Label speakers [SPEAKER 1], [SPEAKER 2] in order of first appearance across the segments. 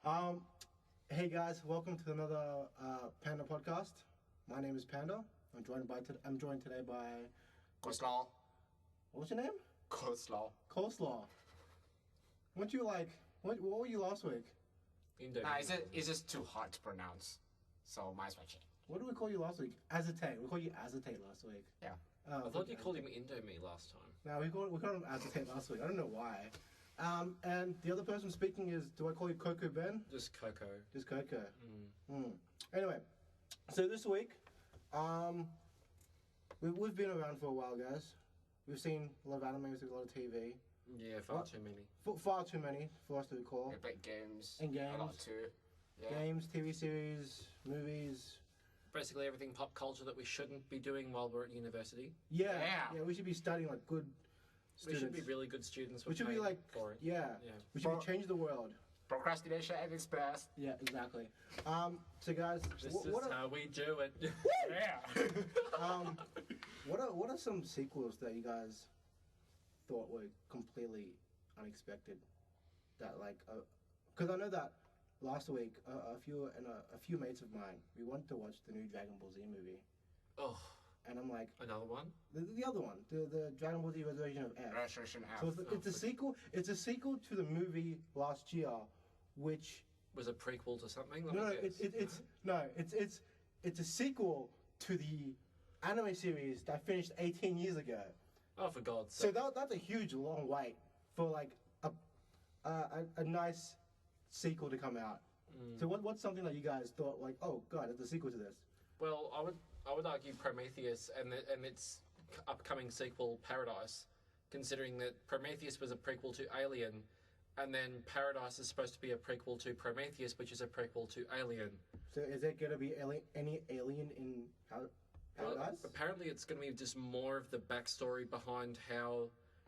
[SPEAKER 1] Um, hey guys, welcome to another Panda podcast. My name is Panda. I'm joined today by
[SPEAKER 2] Coleslaw.
[SPEAKER 1] what's your name?
[SPEAKER 2] Coleslaw.
[SPEAKER 1] Coleslaw. What were you last week?
[SPEAKER 3] Indomie.
[SPEAKER 2] Nah, it's just too hard to pronounce. So might as well change.
[SPEAKER 1] What did we call you last week? Acetate. We called you Acetate last week.
[SPEAKER 2] Yeah.
[SPEAKER 1] Oh,
[SPEAKER 3] I thought you called him Indomie last time.
[SPEAKER 1] No, we called him Acetate last week. I don't know why. And the other person speaking is, do I call you Coco Ben?
[SPEAKER 3] Just Coco.
[SPEAKER 1] Just Coco. Anyway, so this week, we've been around for a while, guys. We've seen a lot of anime, we've seen a lot of TV.
[SPEAKER 3] Yeah, far too many.
[SPEAKER 1] Far too many for us to recall.
[SPEAKER 2] We played games.
[SPEAKER 1] And games.
[SPEAKER 2] A lot too. Yeah.
[SPEAKER 1] Games, TV series, movies.
[SPEAKER 3] Basically everything pop culture that we shouldn't be doing while we're at university.
[SPEAKER 1] Yeah,
[SPEAKER 2] Yeah.
[SPEAKER 1] we should be studying like good students.
[SPEAKER 3] We should be really good students.
[SPEAKER 1] We should be like,
[SPEAKER 3] for it.
[SPEAKER 1] yeah. We should be changing the world.
[SPEAKER 2] Procrastination at its best.
[SPEAKER 1] Yeah, exactly. So guys,
[SPEAKER 3] This
[SPEAKER 1] what
[SPEAKER 3] is
[SPEAKER 1] are,
[SPEAKER 3] how we do it.
[SPEAKER 2] Yeah.
[SPEAKER 1] what are some sequels that you guys thought were completely unexpected? That like, because I know that last week a few mates of mine, we wanted to watch the new Dragon Ball Z movie,
[SPEAKER 3] Oh,
[SPEAKER 1] and I'm like,
[SPEAKER 3] another one?
[SPEAKER 1] the other one, the Dragon Ball Z Resurrection of F.
[SPEAKER 2] Resurrection F.
[SPEAKER 1] So it's a sequel. It's a sequel to the movie last year, which
[SPEAKER 3] Was a prequel to something? Let
[SPEAKER 1] no,
[SPEAKER 3] me guess.
[SPEAKER 1] it's a sequel to the anime series that finished 18 years ago.
[SPEAKER 3] Oh, for God's
[SPEAKER 1] So
[SPEAKER 3] sake.
[SPEAKER 1] that's a huge long wait for like a nice sequel to come out. So what's something that you guys thought like, oh god, it's a sequel to this?
[SPEAKER 3] Well, I would argue Prometheus and its upcoming sequel Paradise, considering that Prometheus was a prequel to Alien, and then Paradise is supposed to be a prequel to Prometheus, which is a prequel to Alien.
[SPEAKER 1] So is there gonna be any alien in
[SPEAKER 3] Well,
[SPEAKER 1] Paradise?
[SPEAKER 3] apparently, it's going to be just more of the backstory behind how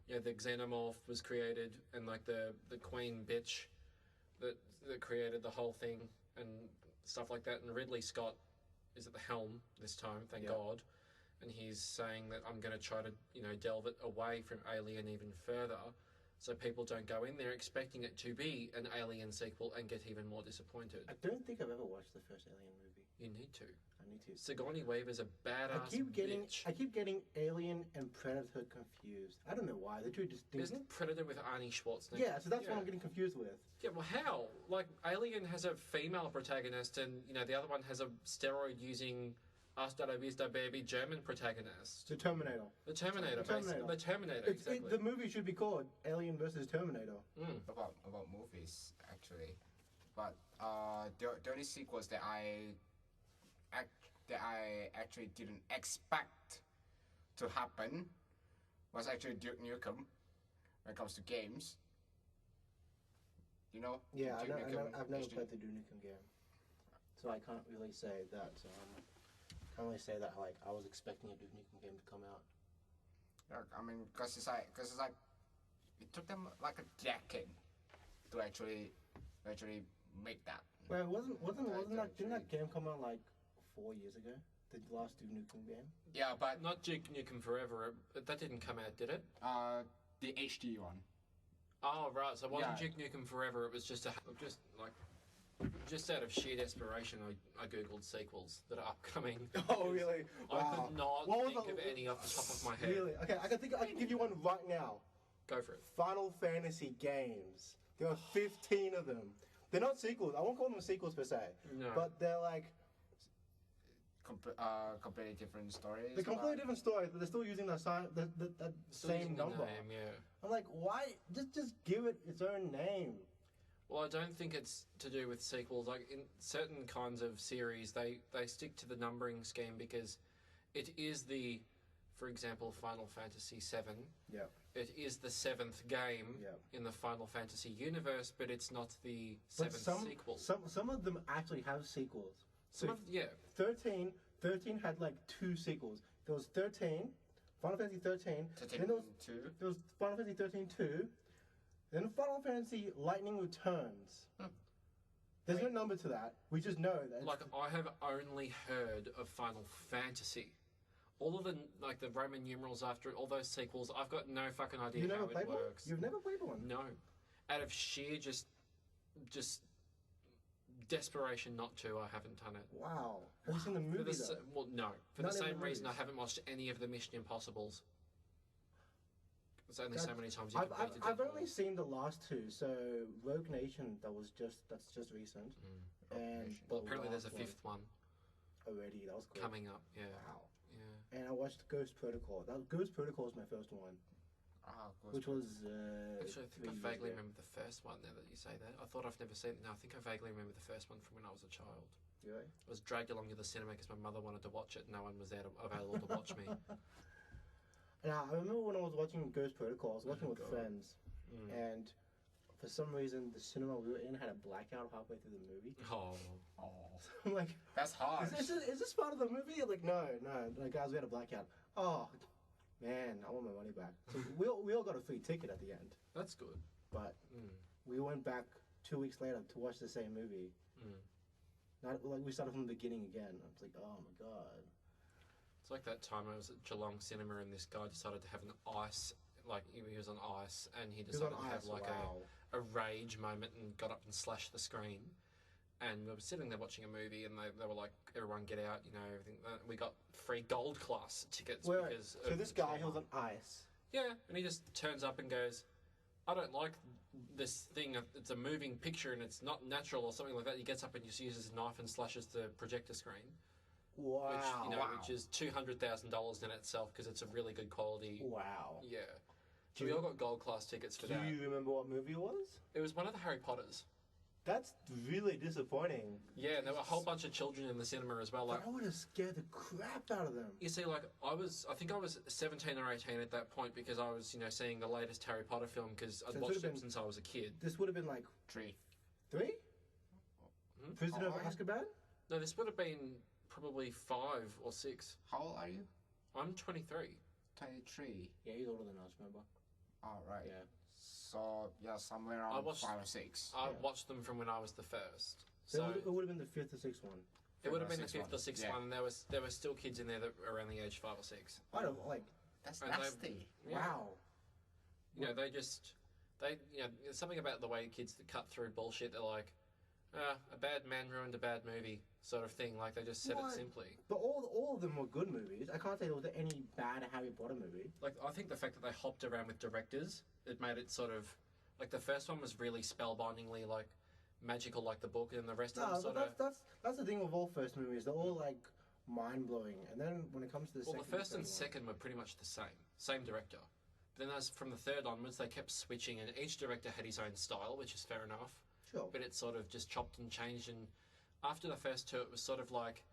[SPEAKER 3] the xenomorph was created and like the queen bitch that created the whole thing and stuff like that. And Ridley Scott is at the helm this time, thank
[SPEAKER 1] Yeah.
[SPEAKER 3] God. And he's saying that I'm going to try to delve it away from Alien even further, so people don't go in there expecting it to be an Alien sequel and get even more disappointed.
[SPEAKER 1] I don't think I've ever watched the first Alien movie.
[SPEAKER 3] You need to.
[SPEAKER 1] I need to.
[SPEAKER 3] Sigourney Weaver's a badass bitch.
[SPEAKER 1] I keep getting Alien and Predator confused. I don't know why. They're two distinct.
[SPEAKER 3] Isn't Predator with Arnie Schwarzenegger?
[SPEAKER 1] Yeah, so that's what I'm getting confused with.
[SPEAKER 3] Yeah, well, how? Like, Alien has a female protagonist, and the other one has a steroid-using hasta la vista baby German protagonist.
[SPEAKER 1] The Terminator.
[SPEAKER 3] The Terminator,
[SPEAKER 1] The Terminator.
[SPEAKER 3] basically. The Terminator, exactly.
[SPEAKER 1] The movie should be called Alien versus Terminator.
[SPEAKER 2] About movies actually, but the only sequels that I actually didn't expect to happen was actually Duke Nukem when it comes to games. You know?
[SPEAKER 1] Yeah,
[SPEAKER 2] Duke Nukem
[SPEAKER 1] I've never
[SPEAKER 2] HD.
[SPEAKER 1] played the Duke Nukem game, so I can't really say that. Like I was expecting a Duke Nukem game to come out.
[SPEAKER 2] I mean, because it's like it took them like a decade to actually make that.
[SPEAKER 1] Well, didn't that
[SPEAKER 2] Actually-
[SPEAKER 1] game come out like 4 years ago? The last Duke Nukem game.
[SPEAKER 2] Yeah, but
[SPEAKER 3] Not Duke Nukem Forever. That didn't come out, did it?
[SPEAKER 2] the HD one.
[SPEAKER 3] Oh, right. So it wasn't
[SPEAKER 2] Yeah.
[SPEAKER 3] Duke Nukem Forever. It was just out of sheer desperation, I googled sequels that are upcoming.
[SPEAKER 1] Oh really?
[SPEAKER 3] I could not
[SPEAKER 1] What was
[SPEAKER 3] think
[SPEAKER 1] the-
[SPEAKER 3] of any off the top of my head.
[SPEAKER 1] Really? Okay, I can give you one right now.
[SPEAKER 3] Go for it.
[SPEAKER 1] Final Fantasy games. There are 15 of them. They're not sequels. I won't call them sequels per se.
[SPEAKER 3] No.
[SPEAKER 1] But they're like
[SPEAKER 2] Completely different stories.
[SPEAKER 1] they're completely different stories, but they're still using that
[SPEAKER 3] Still
[SPEAKER 1] same
[SPEAKER 3] using the
[SPEAKER 1] number.
[SPEAKER 3] name, yeah.
[SPEAKER 1] I'm like, why? Just give it its own name.
[SPEAKER 3] Well, I don't think it's to do with sequels. Like in certain kinds of series, they stick to the numbering scheme because it is for example, Final Fantasy VII.
[SPEAKER 1] Yeah.
[SPEAKER 3] It is the 7th game
[SPEAKER 1] Yeah.
[SPEAKER 3] in the Final Fantasy universe, but it's not the
[SPEAKER 1] But
[SPEAKER 3] 7th sequel.
[SPEAKER 1] some of them actually have sequels. So 13 had like 2 sequels. There was 13, Final Fantasy 13, then there was Final Fantasy 13 2, then Final Fantasy Lightning Returns. There's no number to that. We just know that.
[SPEAKER 3] Like, I have only heard of Final Fantasy. All of the Roman numerals after all those sequels, I've got no fucking idea
[SPEAKER 1] you
[SPEAKER 3] how
[SPEAKER 1] never
[SPEAKER 3] it
[SPEAKER 1] played one?
[SPEAKER 3] works.
[SPEAKER 1] You've never played one?
[SPEAKER 3] No. Out of sheer just desperation not to, I haven't done it.
[SPEAKER 1] Wow. Have you seen the movie, though?
[SPEAKER 3] Well, no. For
[SPEAKER 1] Not
[SPEAKER 3] the
[SPEAKER 1] even
[SPEAKER 3] same
[SPEAKER 1] the
[SPEAKER 3] reason I
[SPEAKER 1] movies.
[SPEAKER 3] haven't watched any of the Mission Impossibles. There's only so
[SPEAKER 1] That's-
[SPEAKER 3] many times you
[SPEAKER 1] I've,
[SPEAKER 3] can
[SPEAKER 1] I've,
[SPEAKER 3] beat
[SPEAKER 1] I've
[SPEAKER 3] a dead
[SPEAKER 1] only
[SPEAKER 3] horse.
[SPEAKER 1] seen the last two. So Rogue Nation, that's just recent. And
[SPEAKER 3] Well,
[SPEAKER 1] the
[SPEAKER 3] apparently there's a
[SPEAKER 1] last one
[SPEAKER 3] fifth one
[SPEAKER 1] already. That was cool.
[SPEAKER 3] coming up. Yeah.
[SPEAKER 1] Wow.
[SPEAKER 3] Yeah.
[SPEAKER 1] And I watched Ghost Protocol. Ghost Protocol was my first one, which was
[SPEAKER 3] Actually, I think
[SPEAKER 1] 3
[SPEAKER 3] I
[SPEAKER 1] years
[SPEAKER 3] vaguely
[SPEAKER 1] ago.
[SPEAKER 3] remember the first one now that you say that. I thought I've never seen it. No, I think I vaguely remember the first one from when I was a child.
[SPEAKER 1] Yeah.
[SPEAKER 3] I was dragged along to the cinema because my mother wanted to watch it and no one was there available to watch me.
[SPEAKER 1] And I remember when I was watching Ghost Protocol, I was watching with
[SPEAKER 3] God.
[SPEAKER 1] friends, and for some reason the cinema we were in had a blackout halfway through the movie.
[SPEAKER 3] Oh.
[SPEAKER 1] I'm like,
[SPEAKER 2] That's hard.
[SPEAKER 1] is this part of the movie? I'm like, no. Like, guys, we had a blackout. Oh, man, I want my money back. So we all got a free ticket at the end,
[SPEAKER 3] That's good.
[SPEAKER 1] but we went back 2 weeks later to watch the same movie. Not like we started from the beginning again. I was like, oh my god.
[SPEAKER 3] It's like that time I was at Geelong Cinema and this guy decided to have an ice, like he was on ice, and he
[SPEAKER 1] It was on
[SPEAKER 3] decided to have
[SPEAKER 1] ice.
[SPEAKER 3] like
[SPEAKER 1] Wow.
[SPEAKER 3] a rage moment and got up and slashed the screen. And we were sitting there watching a movie, and they were like, "Everyone get out!" You know, everything. We got free gold class tickets
[SPEAKER 1] Wait,
[SPEAKER 3] because.
[SPEAKER 1] so
[SPEAKER 3] of
[SPEAKER 1] this guy, he
[SPEAKER 3] trauma.
[SPEAKER 1] was on ice.
[SPEAKER 3] Yeah, and he just turns up and goes, "I don't like this thing. It's a moving picture and it's not natural or something like that." He gets up and just uses a knife and slashes the projector screen,
[SPEAKER 1] Wow.
[SPEAKER 3] which is $200,000 in itself because it's a really good quality.
[SPEAKER 1] Wow.
[SPEAKER 3] Yeah. So we all got gold class tickets for
[SPEAKER 1] Do
[SPEAKER 3] that.
[SPEAKER 1] you remember what movie it was?
[SPEAKER 3] It was one of the Harry Potters.
[SPEAKER 1] That's really disappointing.
[SPEAKER 3] Yeah, and there were a whole bunch of children in the cinema as well. Like,
[SPEAKER 1] I would have scared the crap out of them.
[SPEAKER 3] you see, like I think I was 17 or 18 at that point because I was, seeing the latest Harry Potter film because I'd
[SPEAKER 1] So it
[SPEAKER 3] watched
[SPEAKER 1] would've
[SPEAKER 3] it
[SPEAKER 1] been-
[SPEAKER 3] since I was a kid.
[SPEAKER 1] This would have been like
[SPEAKER 2] 3.
[SPEAKER 1] 3? Prisoner of
[SPEAKER 2] Oh, yeah.
[SPEAKER 1] Azkaban?
[SPEAKER 3] No, this would have been probably 5 or 6.
[SPEAKER 2] How old are you?
[SPEAKER 3] I'm 23.
[SPEAKER 2] 23.
[SPEAKER 1] Yeah, he's older than us, remember?
[SPEAKER 2] All right.
[SPEAKER 1] Yeah.
[SPEAKER 2] So yeah, somewhere
[SPEAKER 3] I
[SPEAKER 2] around
[SPEAKER 3] watched-
[SPEAKER 2] 5 or 6.
[SPEAKER 3] I
[SPEAKER 1] Yeah.
[SPEAKER 3] watched them from when I was the first.
[SPEAKER 1] So
[SPEAKER 3] So
[SPEAKER 1] it would have been the 5th or 6th one.
[SPEAKER 3] it would have been the
[SPEAKER 2] Sixth
[SPEAKER 3] 5th or
[SPEAKER 2] one.
[SPEAKER 3] 6th
[SPEAKER 2] Yeah.
[SPEAKER 3] one, and there were still kids in there that were around the age 5 or 6.
[SPEAKER 1] I don't like.
[SPEAKER 2] That's
[SPEAKER 3] And they-
[SPEAKER 2] nasty.
[SPEAKER 3] Yeah.
[SPEAKER 1] Wow.
[SPEAKER 3] There's something about the way kids that cut through bullshit. They're like, a bad man ruined a bad movie, sort of thing. Like they just said
[SPEAKER 1] What?
[SPEAKER 3] it simply.
[SPEAKER 1] But all of them were good movies. I can't say there was any bad Harry Potter movie.
[SPEAKER 3] Like I think the fact that they hopped around with directors, it made it sort of like the first one was really spellbindingly like magical, like the book, and the rest of
[SPEAKER 1] No,
[SPEAKER 3] them sort
[SPEAKER 1] but
[SPEAKER 3] of.
[SPEAKER 1] that's the thing with all first movies. They're all like mind blowing, and then when it comes to the
[SPEAKER 3] Well,
[SPEAKER 1] second,
[SPEAKER 3] the first and
[SPEAKER 1] third one-
[SPEAKER 3] second were pretty much the same director. But then as from the third onwards, they kept switching, and each director had his own style, which is fair enough.
[SPEAKER 1] Sure.
[SPEAKER 3] But it sort of just chopped and changed. And after the first two, it was sort of like,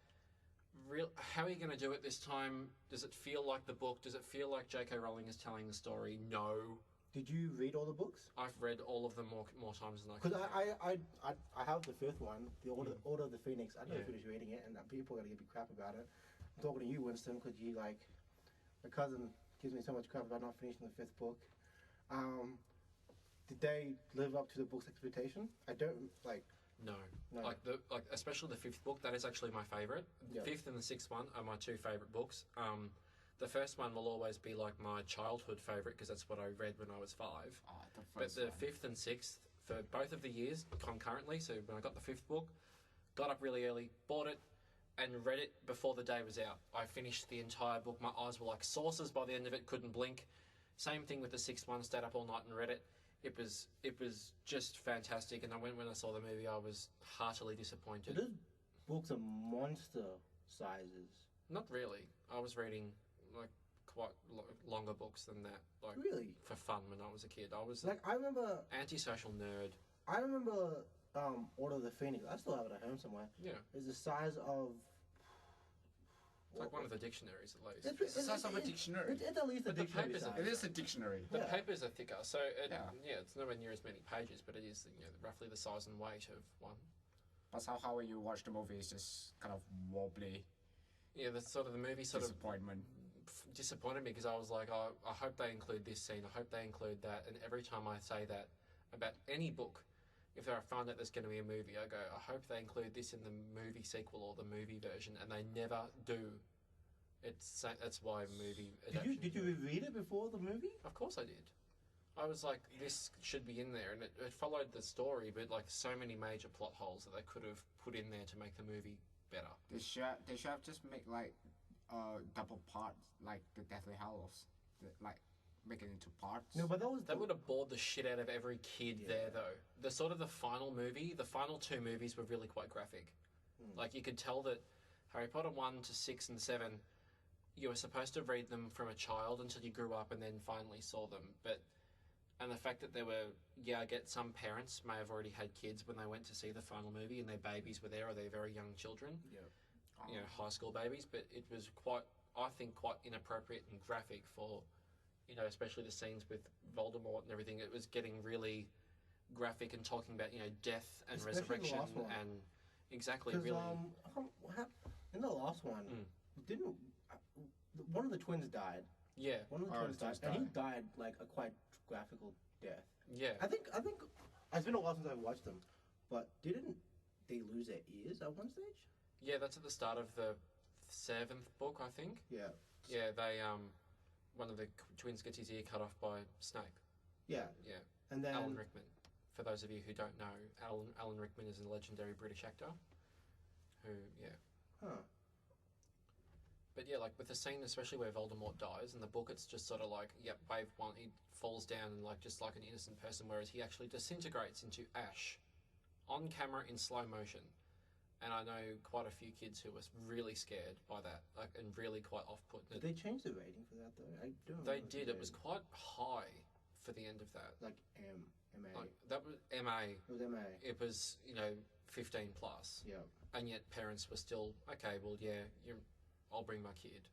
[SPEAKER 3] how are you going to do it this time? Does it feel like the book? Does it feel like J.K. Rowling is telling the story? No.
[SPEAKER 1] Did you read all the books?
[SPEAKER 3] I've read all of them more times than I
[SPEAKER 1] Because
[SPEAKER 3] can.
[SPEAKER 1] I have the fifth one, the Order of the Phoenix. I never
[SPEAKER 3] Yeah.
[SPEAKER 1] finished reading it, and people are gonna give me crap about it. I'm talking to you, Winston, because you like my cousin gives me so much crap about not finishing the fifth book. Did they live up to the book's expectation? I don't like.
[SPEAKER 3] No.
[SPEAKER 1] No.
[SPEAKER 3] Like especially the fifth book, that is actually my favourite. The
[SPEAKER 1] Yeah.
[SPEAKER 3] fifth and the sixth one are my two favourite books. The first one will always be like my childhood favourite because that's what I read when I was 5.
[SPEAKER 2] Oh, the
[SPEAKER 3] But
[SPEAKER 2] first
[SPEAKER 3] the
[SPEAKER 2] one.
[SPEAKER 3] fifth and sixth, for both of the years concurrently, so when I got the fifth book, got up really early, bought it, and read it before the day was out. I finished the entire book. My eyes were like saucers by the end of it, couldn't blink. Same thing with the sixth one, stayed up all night and read it. It was just fantastic, and when I saw the movie, I was heartily disappointed.
[SPEAKER 1] Those books are monster sizes.
[SPEAKER 3] Not really. I was reading like quite longer books than that, like
[SPEAKER 1] Really?
[SPEAKER 3] for fun when I was a kid. I was
[SPEAKER 1] Like I remember,
[SPEAKER 3] antisocial nerd.
[SPEAKER 1] Order of the Phoenix. I still have it at home somewhere.
[SPEAKER 3] Yeah,
[SPEAKER 1] It's the size of.
[SPEAKER 3] it's like one of the dictionaries at least.
[SPEAKER 2] It's the size of a dictionary.
[SPEAKER 1] It's at least a
[SPEAKER 3] But the
[SPEAKER 1] dictionary
[SPEAKER 3] papers are-
[SPEAKER 1] size.
[SPEAKER 2] It is a dictionary.
[SPEAKER 3] The
[SPEAKER 1] Yeah.
[SPEAKER 3] papers are thicker, so
[SPEAKER 2] Yeah.
[SPEAKER 3] it's nowhere near as many pages, but it is roughly the size and weight of one.
[SPEAKER 2] But somehow when you watch the movie, it's just kind of wobbly
[SPEAKER 3] Yeah, the movie sort of
[SPEAKER 2] disappointment.
[SPEAKER 3] disappointed me because I was like, oh, I hope they include this scene, I hope they include that, and every time I say that about any book, if I find that there's going to be a movie, I go, I hope they include this in the movie sequel or the movie version, and they never do. That's why movie adaptations.
[SPEAKER 1] Did you read it before the movie?
[SPEAKER 3] Of course I did. I was like, this should be in there, and it followed the story, but like so many major plot holes that they could have put in there to make the movie better.
[SPEAKER 2] They should have just make like double parts, like the Deathly Hallows, like make it into parts.
[SPEAKER 1] No, but
[SPEAKER 3] that would have bored the shit out of every kid there, though. The final movie, the final two movies were really quite graphic. Like you could tell that Harry Potter 1 to 6 and 7, you were supposed to read them from a child until you grew up and then finally saw them. And the fact that there were, I get some parents may have already had kids when they went to see the final movie and their babies were there, or their very young children. Yeah. High school babies, but it was quite inappropriate and graphic for, especially the scenes with Voldemort and everything. It was getting really graphic and talking about, death and
[SPEAKER 1] especially
[SPEAKER 3] resurrection and exactly really.
[SPEAKER 1] In the last one, didn't one of the twins died?
[SPEAKER 3] Yeah,
[SPEAKER 1] one of the twins died, and he died like a quite graphical death.
[SPEAKER 3] Yeah,
[SPEAKER 1] I think it's been a while since I've watched them, but didn't they lose their ears at one stage?
[SPEAKER 3] Yeah, that's at the start of the 7th book, I think.
[SPEAKER 1] Yeah.
[SPEAKER 3] Yeah, they one of the twins gets his ear cut off by Snape.
[SPEAKER 1] Yeah.
[SPEAKER 3] Yeah.
[SPEAKER 1] And then
[SPEAKER 3] Alan Rickman. For those of you who don't know, Alan Rickman is a legendary British actor.
[SPEAKER 1] Huh.
[SPEAKER 3] But yeah, like with the scene, especially where Voldemort dies, in the book it's just sort of like, wave one, he falls down and like just like an innocent person, whereas he actually disintegrates into ash on camera in slow motion. And I know quite a few kids who were really scared by that, like, and really quite off-put.
[SPEAKER 1] Did they change the rating for that though? I don't.
[SPEAKER 3] They did. It was quite high for the end of that.
[SPEAKER 1] Like MA.
[SPEAKER 3] Like, that was MA.
[SPEAKER 1] It was MA.
[SPEAKER 3] It was 15 plus.
[SPEAKER 1] Yeah.
[SPEAKER 3] And yet parents were still okay. Well, yeah, I'll bring my kid.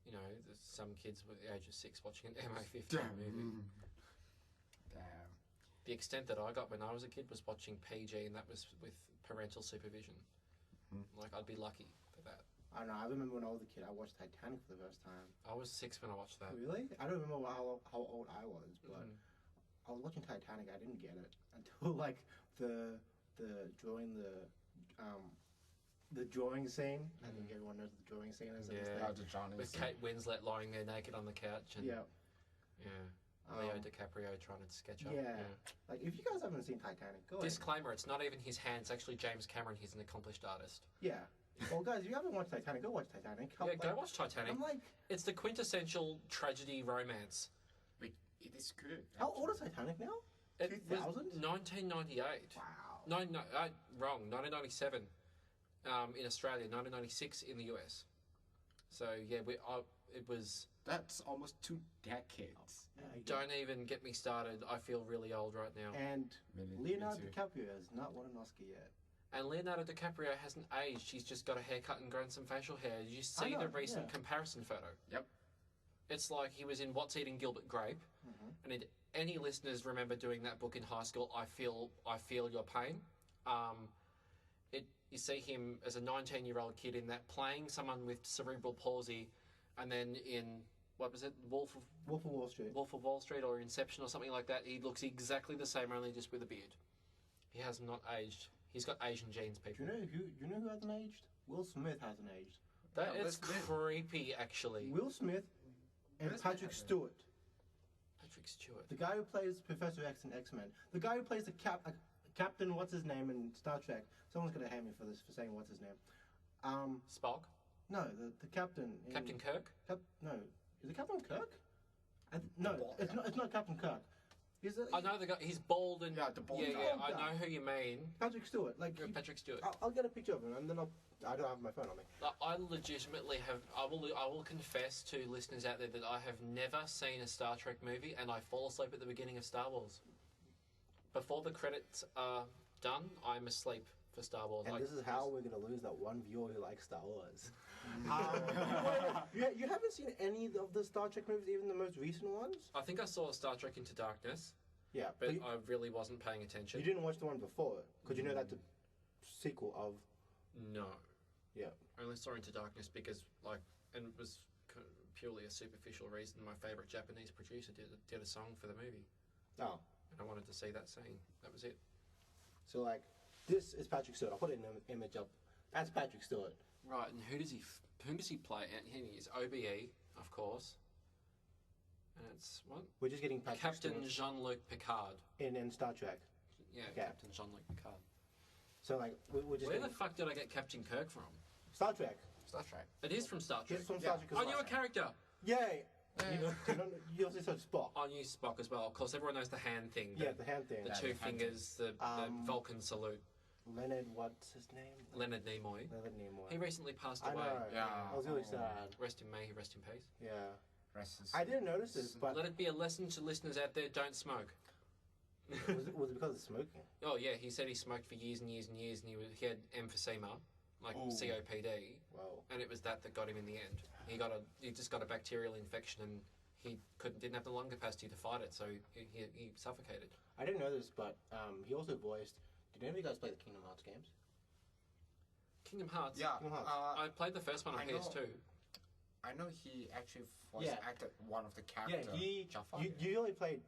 [SPEAKER 3] There's some kids with the age of 6 watching an MA-15 movie.
[SPEAKER 2] Damn.
[SPEAKER 3] The extent that I got when I was a kid was watching PG, and that was with parental supervision. Like, I'd be lucky for that.
[SPEAKER 1] I don't know. I remember when I was a kid, I watched Titanic for the first time.
[SPEAKER 3] I was 6 when I watched that.
[SPEAKER 1] Really? I don't remember how old I was, but I was watching Titanic. I didn't get it until like the drawing scene. I think everyone knows the drawing scene is.
[SPEAKER 3] With Kate Winslet lying there naked on the couch. And,
[SPEAKER 1] yeah.
[SPEAKER 3] Leo DiCaprio trying to sketch up.
[SPEAKER 1] Yeah. Like, if you guys haven't seen Titanic, go ahead.
[SPEAKER 3] Disclaimer, it's not even his hand, it's actually James Cameron. He's an accomplished artist.
[SPEAKER 1] Yeah. Well, guys, if you haven't watched Titanic, go watch Titanic.
[SPEAKER 3] Go watch Titanic. It's the quintessential tragedy romance.
[SPEAKER 2] It is good.
[SPEAKER 1] How old is Titanic now? 2000?
[SPEAKER 3] 1998.
[SPEAKER 1] Wow.
[SPEAKER 3] No, wrong. 1997 in Australia, 1996 in the US. So, yeah, it was...
[SPEAKER 2] That's almost 2 decades.
[SPEAKER 3] Don't even get me started. I feel really old right now.
[SPEAKER 1] And Leonardo DiCaprio has not won an Oscar yet.
[SPEAKER 3] And Leonardo DiCaprio hasn't aged. He's just got a haircut and grown some facial hair. Did you see the recent comparison photo?
[SPEAKER 2] Yep. It's
[SPEAKER 3] like he was in What's Eating Gilbert Grape. And if any listeners remember doing that book in high school, I feel your pain. You see him as a 19-year-old kid in that, playing someone with cerebral palsy, and then in, what was it, Wolf of Wall Street or Inception or something like that, he looks exactly the same, only just with a beard. He has not aged. He's got Asian genes, people.
[SPEAKER 1] Do you know who hasn't aged? Will Smith hasn't aged.
[SPEAKER 3] That is creepy, actually.
[SPEAKER 1] Will Smith and Patrick Stewart.
[SPEAKER 3] Patrick Stewart.
[SPEAKER 1] The guy who plays Professor X in X-Men. The guy who plays the Captain, what's his name in Star Trek. Someone's going to hate me for this, for saying what's his name.
[SPEAKER 3] Spock?
[SPEAKER 1] No, the Captain.
[SPEAKER 3] Captain Kirk?
[SPEAKER 1] No. Is it Captain Kirk? No, it's not Captain Kirk.
[SPEAKER 3] I know the guy. He's bald and
[SPEAKER 2] the bald.
[SPEAKER 3] Yeah, I know who you mean.
[SPEAKER 1] Patrick Stewart,
[SPEAKER 3] Patrick Stewart.
[SPEAKER 1] I'll get a picture of him, and then I don't have my phone on me.
[SPEAKER 3] I legitimately have. I will confess to listeners out there that I have never seen a Star Trek movie, and I fall asleep at the beginning of Star Wars. Before the credits are done, I'm asleep for Star Wars.
[SPEAKER 1] And this is how we're going to lose that one viewer who likes Star Wars. You haven't seen any of the Star Trek movies, even the most recent ones?
[SPEAKER 3] I think I saw Star Trek Into Darkness.
[SPEAKER 1] Yeah.
[SPEAKER 3] But I really wasn't paying attention.
[SPEAKER 1] You didn't watch the one before it? Because you know that's a sequel of...
[SPEAKER 3] No.
[SPEAKER 1] Yeah.
[SPEAKER 3] I only saw Into Darkness because, and it was purely a superficial reason. My favourite Japanese producer did a song for the movie.
[SPEAKER 1] Oh.
[SPEAKER 3] And I wanted to see that scene. That was it.
[SPEAKER 1] So, this is Patrick Stewart. I'll put an image up. That's Patrick Stewart.
[SPEAKER 3] Right, and whom does he play? And he is OBE, of course. And it's what?
[SPEAKER 1] We're just getting Patrick
[SPEAKER 3] Captain
[SPEAKER 1] Stewart
[SPEAKER 3] Jean-Luc Picard.
[SPEAKER 1] in Star Trek.
[SPEAKER 3] Yeah,
[SPEAKER 1] Yeah.
[SPEAKER 3] Captain Jean-Luc Picard.
[SPEAKER 1] So like we're just
[SPEAKER 3] Where
[SPEAKER 1] getting
[SPEAKER 3] the fuck did I get Captain Kirk from?
[SPEAKER 1] Star Trek.
[SPEAKER 2] Star Trek.
[SPEAKER 3] It is from Star Trek.
[SPEAKER 1] It's from Star Trek. as
[SPEAKER 3] I
[SPEAKER 1] well.
[SPEAKER 3] knew a character.
[SPEAKER 1] Yay! You also said Spock.
[SPEAKER 3] I knew Spock as well. Of course, everyone knows the hand thing.
[SPEAKER 1] Yeah, the hand thing.
[SPEAKER 3] The
[SPEAKER 2] Yeah,
[SPEAKER 3] two
[SPEAKER 2] the hand
[SPEAKER 3] fingers, the Vulcan salute.
[SPEAKER 1] Leonard, what's his name?
[SPEAKER 3] Leonard Nimoy.
[SPEAKER 1] Leonard Nimoy.
[SPEAKER 3] He recently passed
[SPEAKER 1] I
[SPEAKER 3] away.
[SPEAKER 1] know.
[SPEAKER 2] Yeah.
[SPEAKER 1] I was really sad.
[SPEAKER 3] Rest in may, rest in peace.
[SPEAKER 1] Yeah.
[SPEAKER 2] Rest is-
[SPEAKER 1] I didn't notice this, but
[SPEAKER 3] Let it be a lesson to listeners out there: don't smoke.
[SPEAKER 1] was it because of smoking?
[SPEAKER 3] Oh yeah, he said he smoked for years and years and years, and he had emphysema, like
[SPEAKER 2] Ooh.
[SPEAKER 3] COPD,
[SPEAKER 1] Wow.
[SPEAKER 3] and it was that got him in the end. He just got a bacterial infection, and he didn't have the lung capacity to fight it, so he suffocated.
[SPEAKER 1] I didn't know this, but he also voiced. Did any of you guys play the Kingdom Hearts games?
[SPEAKER 3] Kingdom Hearts.
[SPEAKER 2] Yeah.
[SPEAKER 1] Kingdom Hearts.
[SPEAKER 3] I played the first one on
[SPEAKER 2] I know.
[SPEAKER 3] PS2.
[SPEAKER 2] I know he actually voice
[SPEAKER 1] Yeah.
[SPEAKER 2] acted one of the
[SPEAKER 1] Yeah,
[SPEAKER 2] characters. Jafar.
[SPEAKER 1] you only played.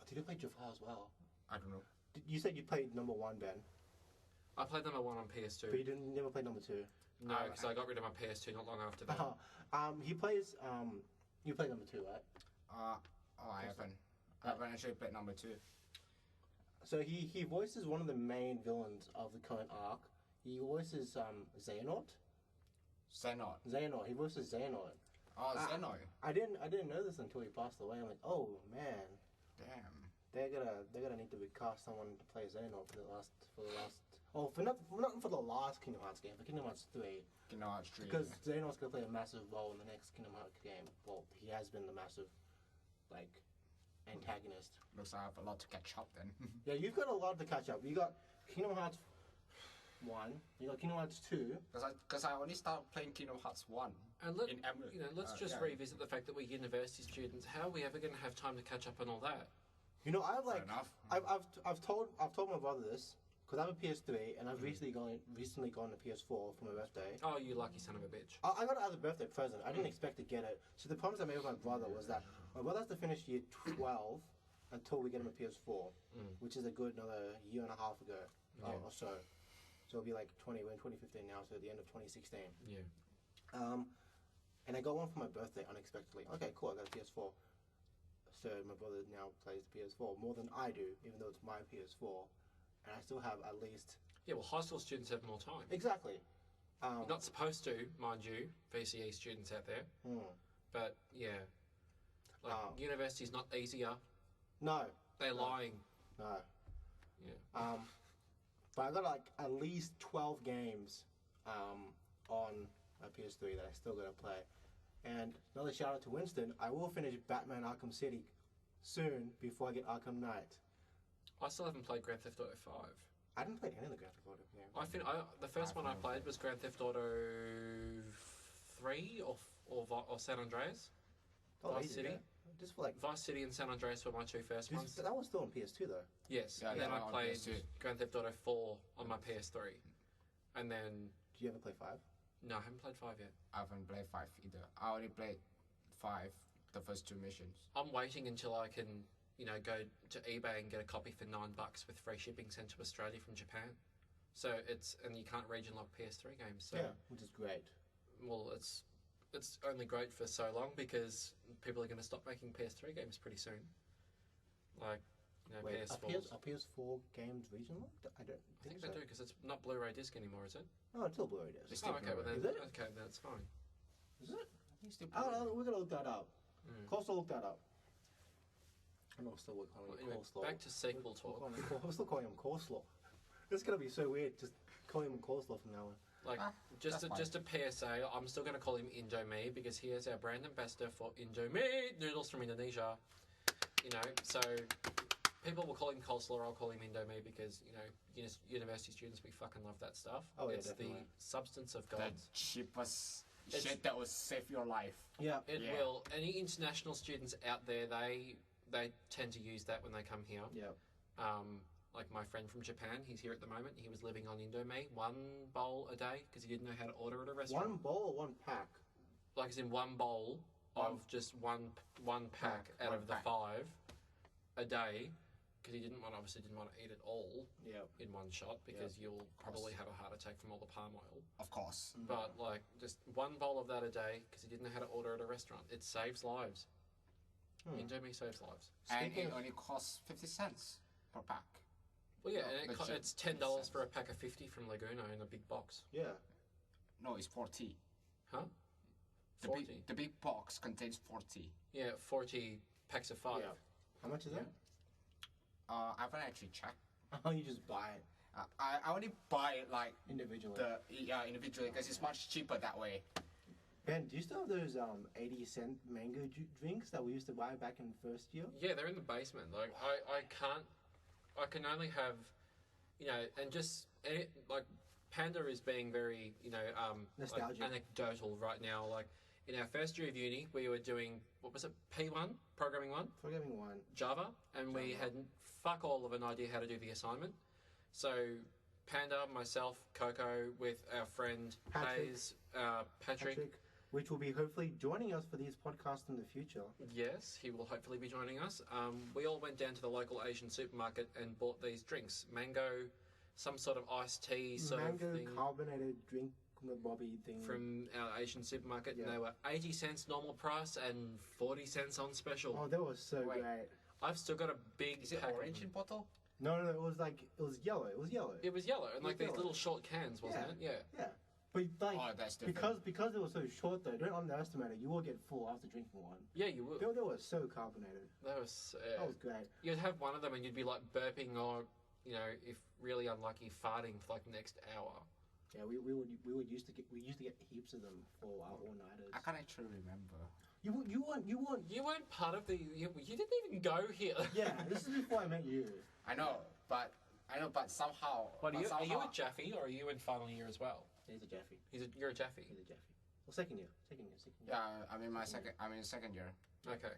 [SPEAKER 1] Did you play Jafar as well?
[SPEAKER 2] I don't know.
[SPEAKER 1] You said you played number 1, Ben,
[SPEAKER 3] I played number 1 on
[SPEAKER 1] but you
[SPEAKER 3] PS2.
[SPEAKER 1] didn't never play number 2.
[SPEAKER 3] No, because I got rid of my PS2 not long after that.
[SPEAKER 1] He plays. You played number 2, right?
[SPEAKER 2] I haven't. I haven't actually played number 2.
[SPEAKER 1] So he voices one of the main villains of the current arc. He voices Xehanort.
[SPEAKER 2] Xehanort.
[SPEAKER 1] He voices Xehanort.
[SPEAKER 2] Oh, Xehanort.
[SPEAKER 1] I didn't know this until he passed away. I'm like, oh man,
[SPEAKER 2] Damn.
[SPEAKER 1] they're gonna need to recast someone to play Xehanort for the last. Oh, not for the last Kingdom Hearts game, for Kingdom Hearts 3.
[SPEAKER 2] Kingdom Hearts 3.
[SPEAKER 1] Because Xehanort's gonna play a massive role in the next Kingdom Hearts game. Well, he has been the massive, like, antagonist.
[SPEAKER 2] Looks like I have a lot to catch up then.
[SPEAKER 1] Yeah, you've got a lot to catch up. You got Kingdom Hearts 1. You got Kingdom Hearts 2.
[SPEAKER 2] Because I only started playing Kingdom Hearts 1.
[SPEAKER 3] And let's just
[SPEAKER 2] yeah.
[SPEAKER 3] revisit the fact that we're university students. How are we ever going to have time to catch up on all that?
[SPEAKER 1] You know, I've like,
[SPEAKER 2] enough.
[SPEAKER 1] I've told my brother this because I have a PS3 and I've recently gone to PS4 for my birthday.
[SPEAKER 3] Oh, you lucky son of a bitch.
[SPEAKER 1] I got it as a birthday present. I didn't expect to get it. So the promise I made with my brother was that my brother has to finish year 12 until we get him a PS4, which is a good another year and a half ago or so. So it'll be like we're in 2015 now, so at the end of 2016.
[SPEAKER 3] Yeah.
[SPEAKER 1] And I got one for my birthday unexpectedly. Okay, cool, I got a PS4. So my brother now plays the PS4 more than I do, even though it's my PS4. And I still have at least...
[SPEAKER 3] Yeah, well, high school students have more time.
[SPEAKER 1] Exactly.
[SPEAKER 3] You're not supposed to, mind you, VCE students out there. But, yeah. Like, university's not easier.
[SPEAKER 1] No.
[SPEAKER 3] They're lying.
[SPEAKER 1] No.
[SPEAKER 3] Yeah.
[SPEAKER 1] But I got like at least 12 games on my PS3 that I still gotta play. And another shout out to Winston, I will finish Batman Arkham City soon before I get Arkham Knight.
[SPEAKER 3] I still haven't played Grand Theft Auto 5.
[SPEAKER 1] I didn't play any of the Grand Theft Auto games.
[SPEAKER 3] The first one I played was Grand Theft Auto 3 or San Andreas. Vice
[SPEAKER 1] easy,
[SPEAKER 3] City.
[SPEAKER 1] yeah. Just for like...
[SPEAKER 3] Vice City and San Andreas were my two first ones.
[SPEAKER 1] That was still on PS2 though.
[SPEAKER 3] Yes,
[SPEAKER 2] Yeah,
[SPEAKER 3] and then
[SPEAKER 2] yeah,
[SPEAKER 3] I
[SPEAKER 2] on
[SPEAKER 3] played
[SPEAKER 2] PS2.
[SPEAKER 3] Grand Theft Auto 4 on my PS3. And then...
[SPEAKER 1] Did you ever play 5?
[SPEAKER 3] No, I haven't played 5 yet.
[SPEAKER 2] I haven't played 5 either. I only played 5, the first 2 missions.
[SPEAKER 3] I'm waiting until I can, go to eBay and get a copy for $9 with free shipping sent to Australia from Japan. So and you can't region lock PS3 games. So,
[SPEAKER 1] Yeah, which is great.
[SPEAKER 3] well, it's only great for so long because people are going to stop making PS3 games pretty soon. Like,
[SPEAKER 1] Wait,
[SPEAKER 3] PS4.
[SPEAKER 1] are PS4 games region locked? I don't
[SPEAKER 3] I
[SPEAKER 1] think
[SPEAKER 3] think
[SPEAKER 1] so.
[SPEAKER 3] they do because it's not Blu-ray disc anymore, is it?
[SPEAKER 1] No, it's still Blu-ray disc.
[SPEAKER 2] It's
[SPEAKER 3] Oh,
[SPEAKER 2] still
[SPEAKER 3] okay. Well, then,
[SPEAKER 1] Is it?
[SPEAKER 3] okay, then it's fine.
[SPEAKER 1] Is it?
[SPEAKER 2] He's still
[SPEAKER 1] I don't know. We're gonna look that up.
[SPEAKER 3] Mm.
[SPEAKER 1] Coleslaw, look that up. I know I'm still calling
[SPEAKER 3] Well,
[SPEAKER 1] him
[SPEAKER 3] anyway,
[SPEAKER 1] coleslaw.
[SPEAKER 3] back to sequel talk.
[SPEAKER 1] I'm still calling him coleslaw. It's gonna be so weird just calling him coleslaw from now on.
[SPEAKER 3] Like, just
[SPEAKER 2] that's
[SPEAKER 3] a PSA, I'm still going to call him Indomie because he is our brand ambassador for Indomie noodles from Indonesia. So people will call him coleslaw, I'll call him Indomie because, university students, we fucking love that stuff.
[SPEAKER 1] Oh, yeah,
[SPEAKER 3] it's
[SPEAKER 1] definitely.
[SPEAKER 3] the substance of
[SPEAKER 2] the
[SPEAKER 3] God.
[SPEAKER 2] cheapest
[SPEAKER 3] It's-
[SPEAKER 2] shit that will save your life.
[SPEAKER 1] Yeah.
[SPEAKER 3] It
[SPEAKER 2] Yeah.
[SPEAKER 3] will. Any international students out there, they tend to use that when they come here.
[SPEAKER 1] Yeah.
[SPEAKER 3] Like my friend from Japan, he's here at the moment. He was living on Indomie, 1 bowl a day because he didn't know how to order at a restaurant.
[SPEAKER 1] One bowl or one pack?
[SPEAKER 3] Like as in 1 bowl of just one pack out of the 5 a day because he obviously didn't want to eat it all
[SPEAKER 1] Yeah.
[SPEAKER 3] in one shot because you'll probably have a heart attack from all the palm oil.
[SPEAKER 2] Of course.
[SPEAKER 3] But like just 1 bowl of that a day because he didn't know how to order at a restaurant. It saves lives. Indomie saves lives.
[SPEAKER 2] And it only costs 50 cents per pack.
[SPEAKER 3] Well, yeah,
[SPEAKER 2] No,
[SPEAKER 3] and it's $10 for a pack of 50 from Laguna in a big box.
[SPEAKER 1] Yeah.
[SPEAKER 2] No, it's 40.
[SPEAKER 3] Huh? 40?
[SPEAKER 2] The big box contains 40.
[SPEAKER 3] Yeah, 40 packs of 5.
[SPEAKER 1] Yeah. How much is that?
[SPEAKER 2] I haven't actually checked.
[SPEAKER 1] Oh, you just buy it
[SPEAKER 2] I only buy it like
[SPEAKER 1] individually.
[SPEAKER 2] individually because it's much cheaper that way.
[SPEAKER 1] Ben, do you still have those 80-cent mango drinks that we used to buy back in first year?
[SPEAKER 3] Yeah, they're in the basement. Like, I can only have, and just, like, Panda is being very,
[SPEAKER 1] Nostalgic.
[SPEAKER 3] like anecdotal right now. Like, in our first year of uni, we were doing, what was it, P1, Programming 1?
[SPEAKER 1] Programming 1.
[SPEAKER 3] Java, and we had fuck all of an idea how to do the assignment. So, Panda, myself, Coco, with our friend Hayes, Patrick.
[SPEAKER 1] Which will be hopefully joining us for these podcasts in the future.
[SPEAKER 3] Yes, he will hopefully be joining us. We all went down to the local Asian supermarket and bought these drinks. Mango, some sort of iced tea sort of thing.
[SPEAKER 1] Mango carbonated drink Bobby thing.
[SPEAKER 3] From our Asian supermarket, and they were 80 cents normal price and 40 cents on special.
[SPEAKER 1] Oh, that was so great.
[SPEAKER 3] I've still got a big
[SPEAKER 2] Is it
[SPEAKER 3] pack
[SPEAKER 2] orange in bottle?
[SPEAKER 1] No, it was yellow. It was yellow.
[SPEAKER 3] It was yellow, and like these
[SPEAKER 1] yellow.
[SPEAKER 3] little short cans, wasn't it? Yeah.
[SPEAKER 1] Yeah. But like,
[SPEAKER 2] that's different.
[SPEAKER 1] because it was so short though, don't underestimate it. You will get full after drinking one.
[SPEAKER 3] Yeah, you would.
[SPEAKER 1] They were so carbonated.
[SPEAKER 3] That was
[SPEAKER 1] great.
[SPEAKER 3] You'd have one of them and you'd be like burping or, if really unlucky, farting for like the next hour.
[SPEAKER 1] Yeah, we used to get heaps of them for our all-nighters.
[SPEAKER 2] I can't actually remember.
[SPEAKER 1] You
[SPEAKER 3] weren't part of the. You didn't even go here.
[SPEAKER 1] Yeah, this is before I met you.
[SPEAKER 2] I know, but somehow.
[SPEAKER 3] What are you a Jaffe or are you in final year as well?
[SPEAKER 1] He's a Jaffe.
[SPEAKER 3] You're a Jaffe.
[SPEAKER 1] He's a Jaffe. Well, second year.
[SPEAKER 2] Yeah, I'm in second year.
[SPEAKER 3] Okay,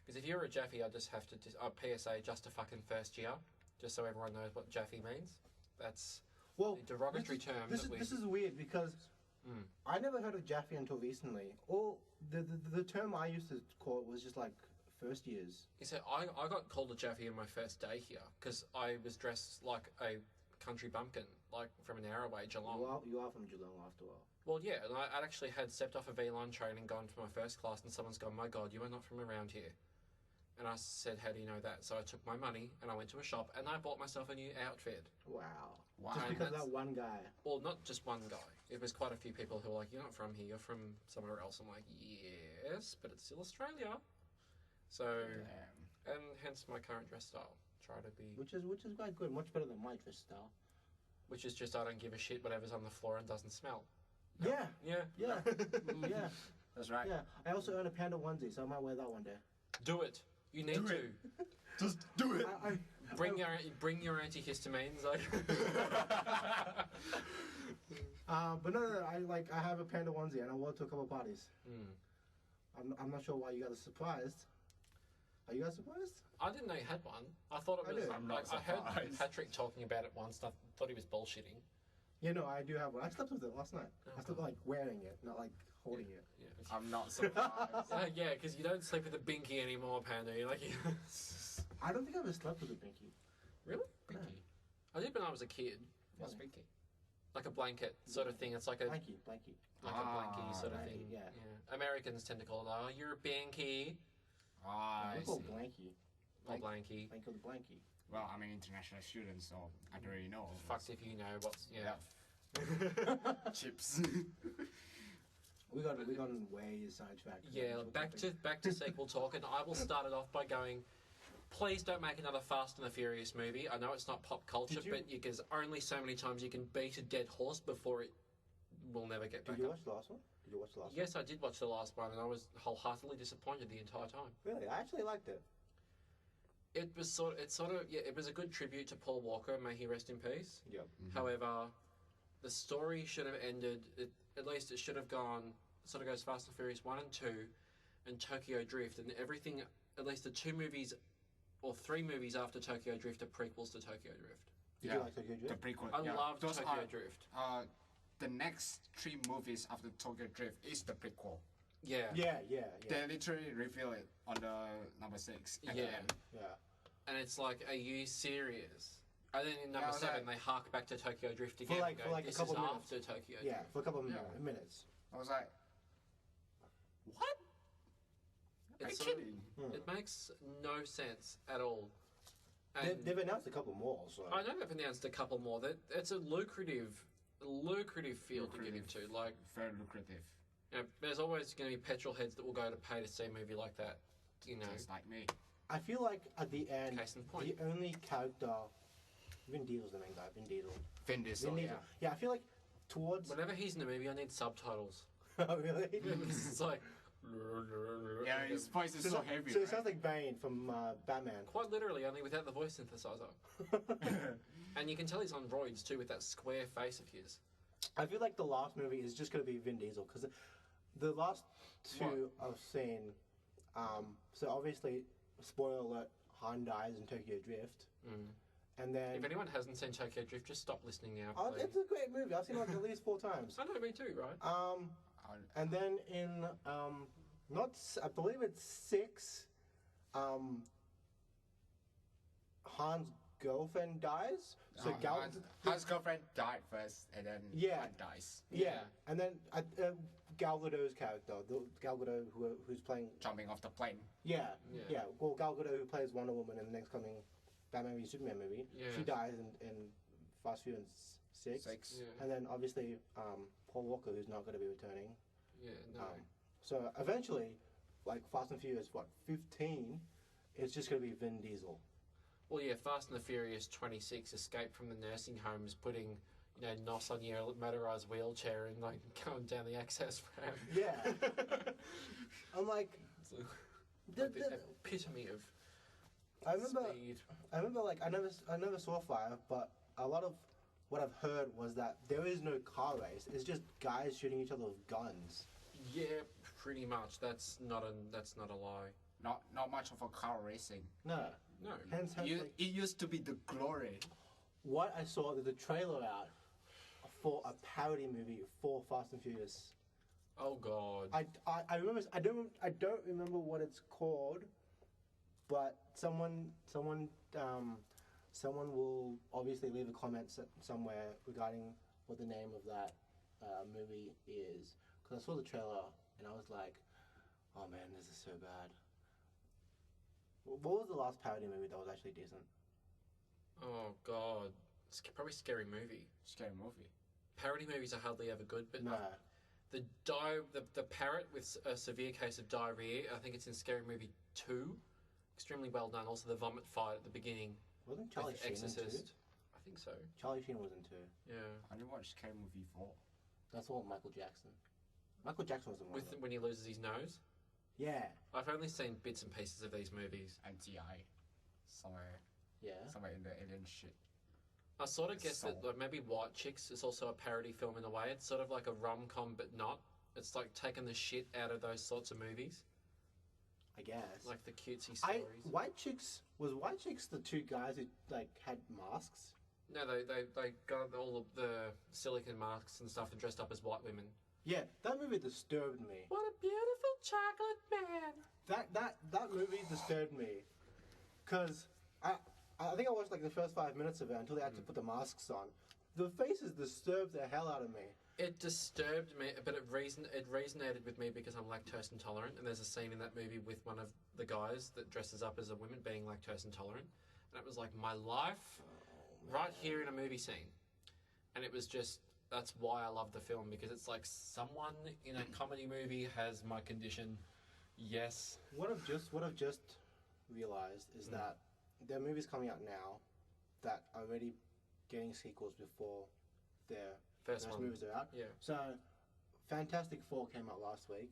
[SPEAKER 3] because if you're a Jaffe, I just have to PSA just a fucking first year, just so everyone knows what Jaffe means. That's a derogatory term.
[SPEAKER 1] This is weird because I never heard of Jaffe until recently. Or the term I used to call it was just like first years.
[SPEAKER 3] You see, I got called a Jaffe in my first day here because I was dressed like a country bumpkin, like from an hour away, Geelong.
[SPEAKER 1] You are from Geelong after all.
[SPEAKER 3] Well, yeah, and I actually had stepped off a V-line train and gone to my first class, and someone's gone, "My God, you are not from around here." And I said, "How do you know that?" So I took my money and I went to a shop and I bought myself a new outfit.
[SPEAKER 1] Wow.
[SPEAKER 2] Wow.
[SPEAKER 1] Just because of that one guy.
[SPEAKER 3] Well, not just one guy. It was quite a few people who were like, "You're not from here, you're from somewhere else." I'm like, "Yes, but it's still Australia." So, and hence my current dress style. Try to be...
[SPEAKER 1] Which is quite good, much better than my dress style.
[SPEAKER 3] Which is just I don't give a shit whatever's on the floor and doesn't smell.
[SPEAKER 1] No.
[SPEAKER 3] Yeah.
[SPEAKER 1] Yeah. Yeah.
[SPEAKER 2] That's right.
[SPEAKER 1] Yeah. I also own a Panda onesie, so I might wear that one day.
[SPEAKER 3] Do it. You need to.
[SPEAKER 2] Just do it.
[SPEAKER 3] Bring your antihistamines. Like.
[SPEAKER 1] But no. I have a Panda onesie and I wore it to a couple of parties. I'm not sure why you guys are surprised. Are you guys surprised?
[SPEAKER 3] I didn't know you had one. I thought it was. I heard Patrick talking about it once. And I thought he was bullshitting.
[SPEAKER 1] Yeah, no, I do have one. I slept with it last night. I slept like wearing it, not like holding it.
[SPEAKER 3] Yeah.
[SPEAKER 2] I'm not surprised.
[SPEAKER 3] Yeah, because you don't sleep with a binky anymore, Panda. You're like.
[SPEAKER 1] I don't think I've ever slept with a binky.
[SPEAKER 3] Really?
[SPEAKER 2] Binky.
[SPEAKER 3] I did when I was a kid.
[SPEAKER 2] What's binky?
[SPEAKER 3] Like a blanket sort of thing. It's like a
[SPEAKER 1] blankie.
[SPEAKER 3] Like a blankie sort of thing.
[SPEAKER 1] Yeah.
[SPEAKER 3] Americans tend to call it, "Oh, you're a binky."
[SPEAKER 1] I call blankie.
[SPEAKER 3] Or blankie.
[SPEAKER 1] I call the blankie.
[SPEAKER 2] Well, I'm an international student, so I don't really know.
[SPEAKER 3] Fucked if you know what's
[SPEAKER 2] chips.
[SPEAKER 1] We got way sidetracked.
[SPEAKER 3] Yeah, back to sequel talk, and I will start it off by going. Please don't make another Fast and the Furious movie. I know it's not pop culture, but there's only so many times you can beat a dead horse before it will never get back up.
[SPEAKER 1] Did you watch the last one?
[SPEAKER 3] Yes, I did watch the last one, and I was wholeheartedly disappointed the entire time.
[SPEAKER 1] Really? I actually liked it.
[SPEAKER 3] It was it was a good tribute to Paul Walker, may he rest in peace.
[SPEAKER 1] Yep.
[SPEAKER 3] However, the story should have ended, at least it should have gone, sort of goes Fast and Furious 1 and 2, and Tokyo Drift, and everything, at least the 2 movies, or 3 movies after Tokyo Drift are prequels to Tokyo Drift.
[SPEAKER 1] Did you like Tokyo Drift?
[SPEAKER 2] The prequel.
[SPEAKER 3] I love Tokyo Drift.
[SPEAKER 2] The next 3 movies after Tokyo Drift is the prequel.
[SPEAKER 3] Yeah.
[SPEAKER 2] They literally reveal it on the number 6.
[SPEAKER 3] Yeah.
[SPEAKER 1] Yeah.
[SPEAKER 3] And it's like, are you serious? And then in number 7, they hark back to Tokyo Drift again.
[SPEAKER 1] For like
[SPEAKER 3] this
[SPEAKER 1] a couple
[SPEAKER 3] is
[SPEAKER 1] minutes.
[SPEAKER 3] after Tokyo Drift.
[SPEAKER 1] Yeah, for a couple of minutes.
[SPEAKER 2] I was like, what? Are you
[SPEAKER 3] It's sort of,
[SPEAKER 2] kidding?
[SPEAKER 3] it makes no sense at all.
[SPEAKER 1] They've announced a couple more, so
[SPEAKER 3] I know they've announced a couple more. That it's a lucrative field to get into. Like,
[SPEAKER 2] Very lucrative.
[SPEAKER 3] you know, there's always going to be petrol heads that will go to pay to see a movie like that. You know,
[SPEAKER 2] Just like me.
[SPEAKER 1] I feel like at the end,
[SPEAKER 3] Case in point.
[SPEAKER 1] the only character, Vin Diesel's the main guy. Vin Diesel.
[SPEAKER 2] Vin Diesel,
[SPEAKER 1] Vin Diesel.
[SPEAKER 2] yeah.
[SPEAKER 1] Yeah, I feel like towards.
[SPEAKER 3] whenever he's in a movie, I need subtitles.
[SPEAKER 1] Oh really?
[SPEAKER 3] Because it's like,
[SPEAKER 2] Yeah, his voice is so heavy.
[SPEAKER 1] So it
[SPEAKER 2] right?
[SPEAKER 1] sounds like Bane from Batman.
[SPEAKER 3] quite literally, only without the voice synthesizer. And you can tell he's on roids too with that square face of his.
[SPEAKER 1] I feel like the last movie is just going to be Vin Diesel because the last two I've seen. So obviously, spoiler alert: Han dies in Tokyo Drift, and then
[SPEAKER 3] If anyone hasn't seen Tokyo Drift, just stop listening now.
[SPEAKER 1] oh,
[SPEAKER 3] Please.
[SPEAKER 1] it's a great movie. I've seen it like at least 4 times.
[SPEAKER 3] I know, me too, right?
[SPEAKER 1] And then in I believe it's 6, Han's girlfriend dies. So
[SPEAKER 2] Han's girlfriend died first, and then
[SPEAKER 1] Yeah.
[SPEAKER 2] Han dies.
[SPEAKER 1] yeah, and then Gal Gadot's character, Gal Gadot who's playing
[SPEAKER 2] Jumping off the plane.
[SPEAKER 1] yeah.
[SPEAKER 3] Yeah.
[SPEAKER 1] Well, Gal Gadot who plays Wonder Woman in the next coming Batman v Superman movie,
[SPEAKER 3] Yeah.
[SPEAKER 1] she dies in Fast Furious 6.
[SPEAKER 3] Yeah.
[SPEAKER 1] And then obviously Paul Walker who's not going to be returning.
[SPEAKER 3] Yeah, no.
[SPEAKER 1] So eventually, like Fast and Furious, 15, it's just going to be Vin Diesel.
[SPEAKER 3] Well, yeah, Fast and the Furious 26 escape from the nursing homes, putting, you know, Nos on your motorised wheelchair and, like, going down the access ramp.
[SPEAKER 1] Yeah. I'm like,
[SPEAKER 3] The epitome of
[SPEAKER 1] I remember,
[SPEAKER 3] speed.
[SPEAKER 1] like, I never saw 5, but a lot of what I've heard was that there is no car race. It's just guys shooting each other with guns.
[SPEAKER 3] Yeah, pretty much. That's not a lie.
[SPEAKER 2] Not much of a car racing.
[SPEAKER 1] No.
[SPEAKER 3] No.
[SPEAKER 1] Hence, like,
[SPEAKER 2] It used to be the glory.
[SPEAKER 1] what I saw, there's a trailer out for a parody movie for Fast and Furious.
[SPEAKER 3] Oh God.
[SPEAKER 1] I remember. I don't remember what it's called, but someone will obviously leave a comment somewhere regarding what the name of that movie is. Because I saw the trailer and I was like, oh man, this is so bad. What was the last parody movie that was actually decent?
[SPEAKER 3] Oh God. It's probably Scary Movie.
[SPEAKER 2] Scary movie.
[SPEAKER 3] Parody movies are hardly ever good, but
[SPEAKER 1] No.
[SPEAKER 3] the parrot with a severe case of diarrhea, I think it's in Scary Movie 2. Extremely well done. Also the vomit fight at the beginning.
[SPEAKER 1] Wasn't Charlie
[SPEAKER 3] with
[SPEAKER 1] Sheen in
[SPEAKER 3] Exorcist.
[SPEAKER 1] 2?
[SPEAKER 3] I think so.
[SPEAKER 1] Charlie Sheen was in 2.
[SPEAKER 3] Yeah.
[SPEAKER 2] I only watched Scary Movie 4.
[SPEAKER 1] That's all Michael Jackson. Michael Jackson was in one of
[SPEAKER 3] With
[SPEAKER 1] them.
[SPEAKER 3] when he loses his nose.
[SPEAKER 1] Yeah.
[SPEAKER 3] I've only seen bits and pieces of these movies.
[SPEAKER 2] And T.I. Somewhere in the alien shit.
[SPEAKER 3] I sort of guess that
[SPEAKER 2] So-
[SPEAKER 3] like, maybe White Chicks is also a parody film in a way. It's sort of like a rom-com, but not. It's like taking the shit out of those sorts of movies,
[SPEAKER 1] I guess.
[SPEAKER 3] like the cutesy stories.
[SPEAKER 1] White Chicks was White Chicks the 2 guys who like had masks?
[SPEAKER 3] No, they got all of the silicone masks and stuff and dressed up as white women.
[SPEAKER 1] Yeah, that movie disturbed me.
[SPEAKER 3] What a beautiful chocolate man!
[SPEAKER 1] That movie disturbed me, cause I think I watched like the first 5 minutes of it until they had to put the masks on. The faces disturbed the hell out of me.
[SPEAKER 3] It disturbed me, but it resonated with me because I'm lactose intolerant, and there's a scene in that movie with one of the guys that dresses up as a woman being lactose intolerant, and it was like my life right here in a movie scene. And it was just, that's why I love the film, because it's like someone in a comedy movie has my condition. Yes.
[SPEAKER 1] What I've just realized is that there are movies coming out now that are already getting sequels before their
[SPEAKER 3] First
[SPEAKER 1] next
[SPEAKER 3] one.
[SPEAKER 1] movies are out.
[SPEAKER 3] Yeah.
[SPEAKER 1] So, Fantastic Four came out last week.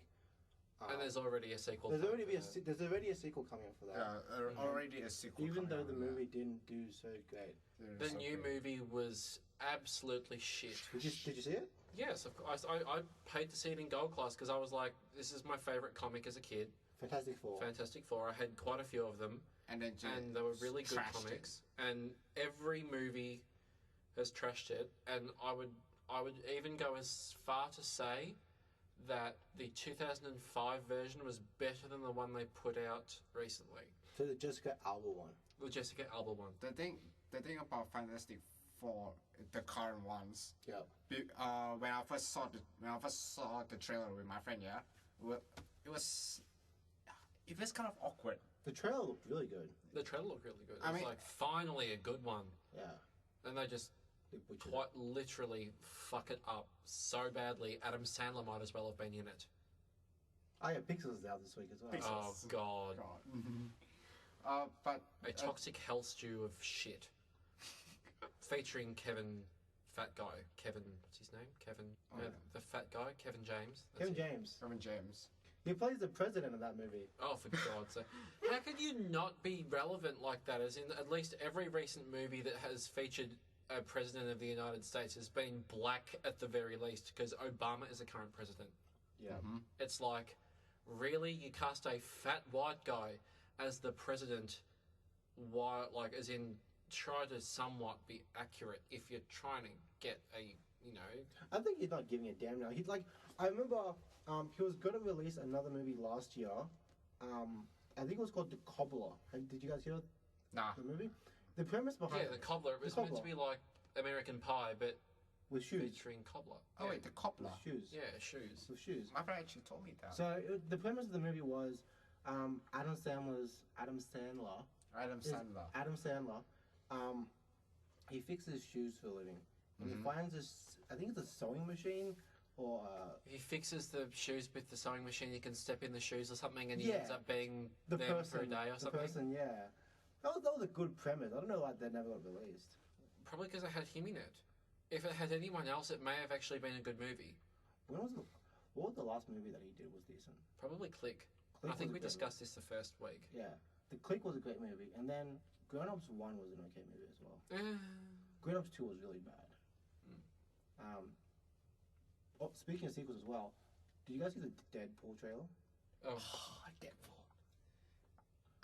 [SPEAKER 3] And there's already a sequel.
[SPEAKER 1] There's
[SPEAKER 3] planned
[SPEAKER 1] already
[SPEAKER 3] for that.
[SPEAKER 1] there's already a sequel coming up for that.
[SPEAKER 2] Yeah, already a sequel.
[SPEAKER 1] Even
[SPEAKER 2] coming
[SPEAKER 1] though
[SPEAKER 2] out
[SPEAKER 1] the
[SPEAKER 2] of that.
[SPEAKER 1] movie didn't do so great.
[SPEAKER 3] The
[SPEAKER 2] So
[SPEAKER 3] new
[SPEAKER 2] great.
[SPEAKER 3] movie was absolutely shit.
[SPEAKER 1] Did you see it?
[SPEAKER 3] Yes, of course. I paid to see it in gold class because I was like, this is my favourite comic as a kid.
[SPEAKER 1] Fantastic Four.
[SPEAKER 3] Fantastic Four. I had quite a few of them,
[SPEAKER 2] And then
[SPEAKER 3] and they were really good
[SPEAKER 2] trashed it.
[SPEAKER 3] comics. And every movie has trashed it. And I would even go as far to say that the 2005 version was better than the one they put out recently.
[SPEAKER 1] So the Jessica Alba one.
[SPEAKER 3] The Jessica Alba one.
[SPEAKER 2] The thing about Fantastic Four, the current ones.
[SPEAKER 1] Yeah.
[SPEAKER 2] When I first saw the trailer with my friend, yeah, it it was kind of awkward.
[SPEAKER 1] The trailer looked really good.
[SPEAKER 3] The trailer looked really good.
[SPEAKER 2] I
[SPEAKER 3] It was
[SPEAKER 2] mean-
[SPEAKER 3] like finally a good one,
[SPEAKER 1] Yeah.
[SPEAKER 3] and they just
[SPEAKER 1] They butchered
[SPEAKER 3] quite literally fuck it up so badly. Adam Sandler might as well have been in it.
[SPEAKER 1] it. Oh yeah, Pixels is out this week as well.
[SPEAKER 2] Pixels.
[SPEAKER 3] Oh god,
[SPEAKER 2] But
[SPEAKER 3] a toxic hell stew of shit, featuring Kevin, fat guy. Kevin, what's his name? Kevin,
[SPEAKER 2] yeah.
[SPEAKER 3] the fat guy, Kevin James. That's
[SPEAKER 1] Kevin
[SPEAKER 3] it.
[SPEAKER 1] James.
[SPEAKER 2] Kevin James.
[SPEAKER 1] He plays the president of that movie.
[SPEAKER 3] Oh, for God's sake. How could you not be relevant like that? As in, at least every recent movie that has featured a president of the United States has been black at the very least, because Obama is the current president.
[SPEAKER 1] Yeah.
[SPEAKER 3] It's like, really? You cast a fat white guy as the president, while, like, as in, try to somewhat be accurate if you're trying to get a, you know...
[SPEAKER 1] I think he's not giving a damn now. He's like, I remember he was going to release another movie last year. I think it was called The Cobbler. Did you guys hear
[SPEAKER 2] Nah.
[SPEAKER 1] the movie? The premise behind
[SPEAKER 3] Yeah, the cobbler. It was meant to be like American Pie, but
[SPEAKER 1] with shoes.
[SPEAKER 3] featuring cobbler.
[SPEAKER 2] Oh
[SPEAKER 3] Yeah.
[SPEAKER 2] wait, the cobbler.
[SPEAKER 1] With shoes.
[SPEAKER 3] Yeah, shoes.
[SPEAKER 1] With shoes.
[SPEAKER 2] My friend actually told me that.
[SPEAKER 1] So the premise of the movie was Adam Sandler.
[SPEAKER 2] Adam
[SPEAKER 1] is-
[SPEAKER 2] Sandler.
[SPEAKER 1] Adam Sandler. He fixes shoes for a living. And he finds this. I think it's a sewing machine, or
[SPEAKER 3] He fixes the shoes with the sewing machine. He can step in the shoes or something, and he
[SPEAKER 1] Yeah.
[SPEAKER 3] ends up being
[SPEAKER 1] the
[SPEAKER 3] them
[SPEAKER 1] person.
[SPEAKER 3] for a day or
[SPEAKER 1] the
[SPEAKER 3] something.
[SPEAKER 1] person, yeah. That was a good premise. I don't know why that never got released.
[SPEAKER 3] Probably because it had him in it. If it had anyone else, it may have actually been a good movie.
[SPEAKER 1] When was what was the last movie that he did was decent?
[SPEAKER 3] Probably Click.
[SPEAKER 1] Click
[SPEAKER 3] I think
[SPEAKER 1] was
[SPEAKER 3] we
[SPEAKER 1] a great
[SPEAKER 3] discussed this the first week.
[SPEAKER 1] movie. Yeah, The Click was a great movie, and then Grown Ups 1 was an okay movie as well. Grown Ups 2 was really bad. Speaking of sequels as well, did you guys see the Deadpool trailer?
[SPEAKER 3] Oh,
[SPEAKER 2] Deadpool.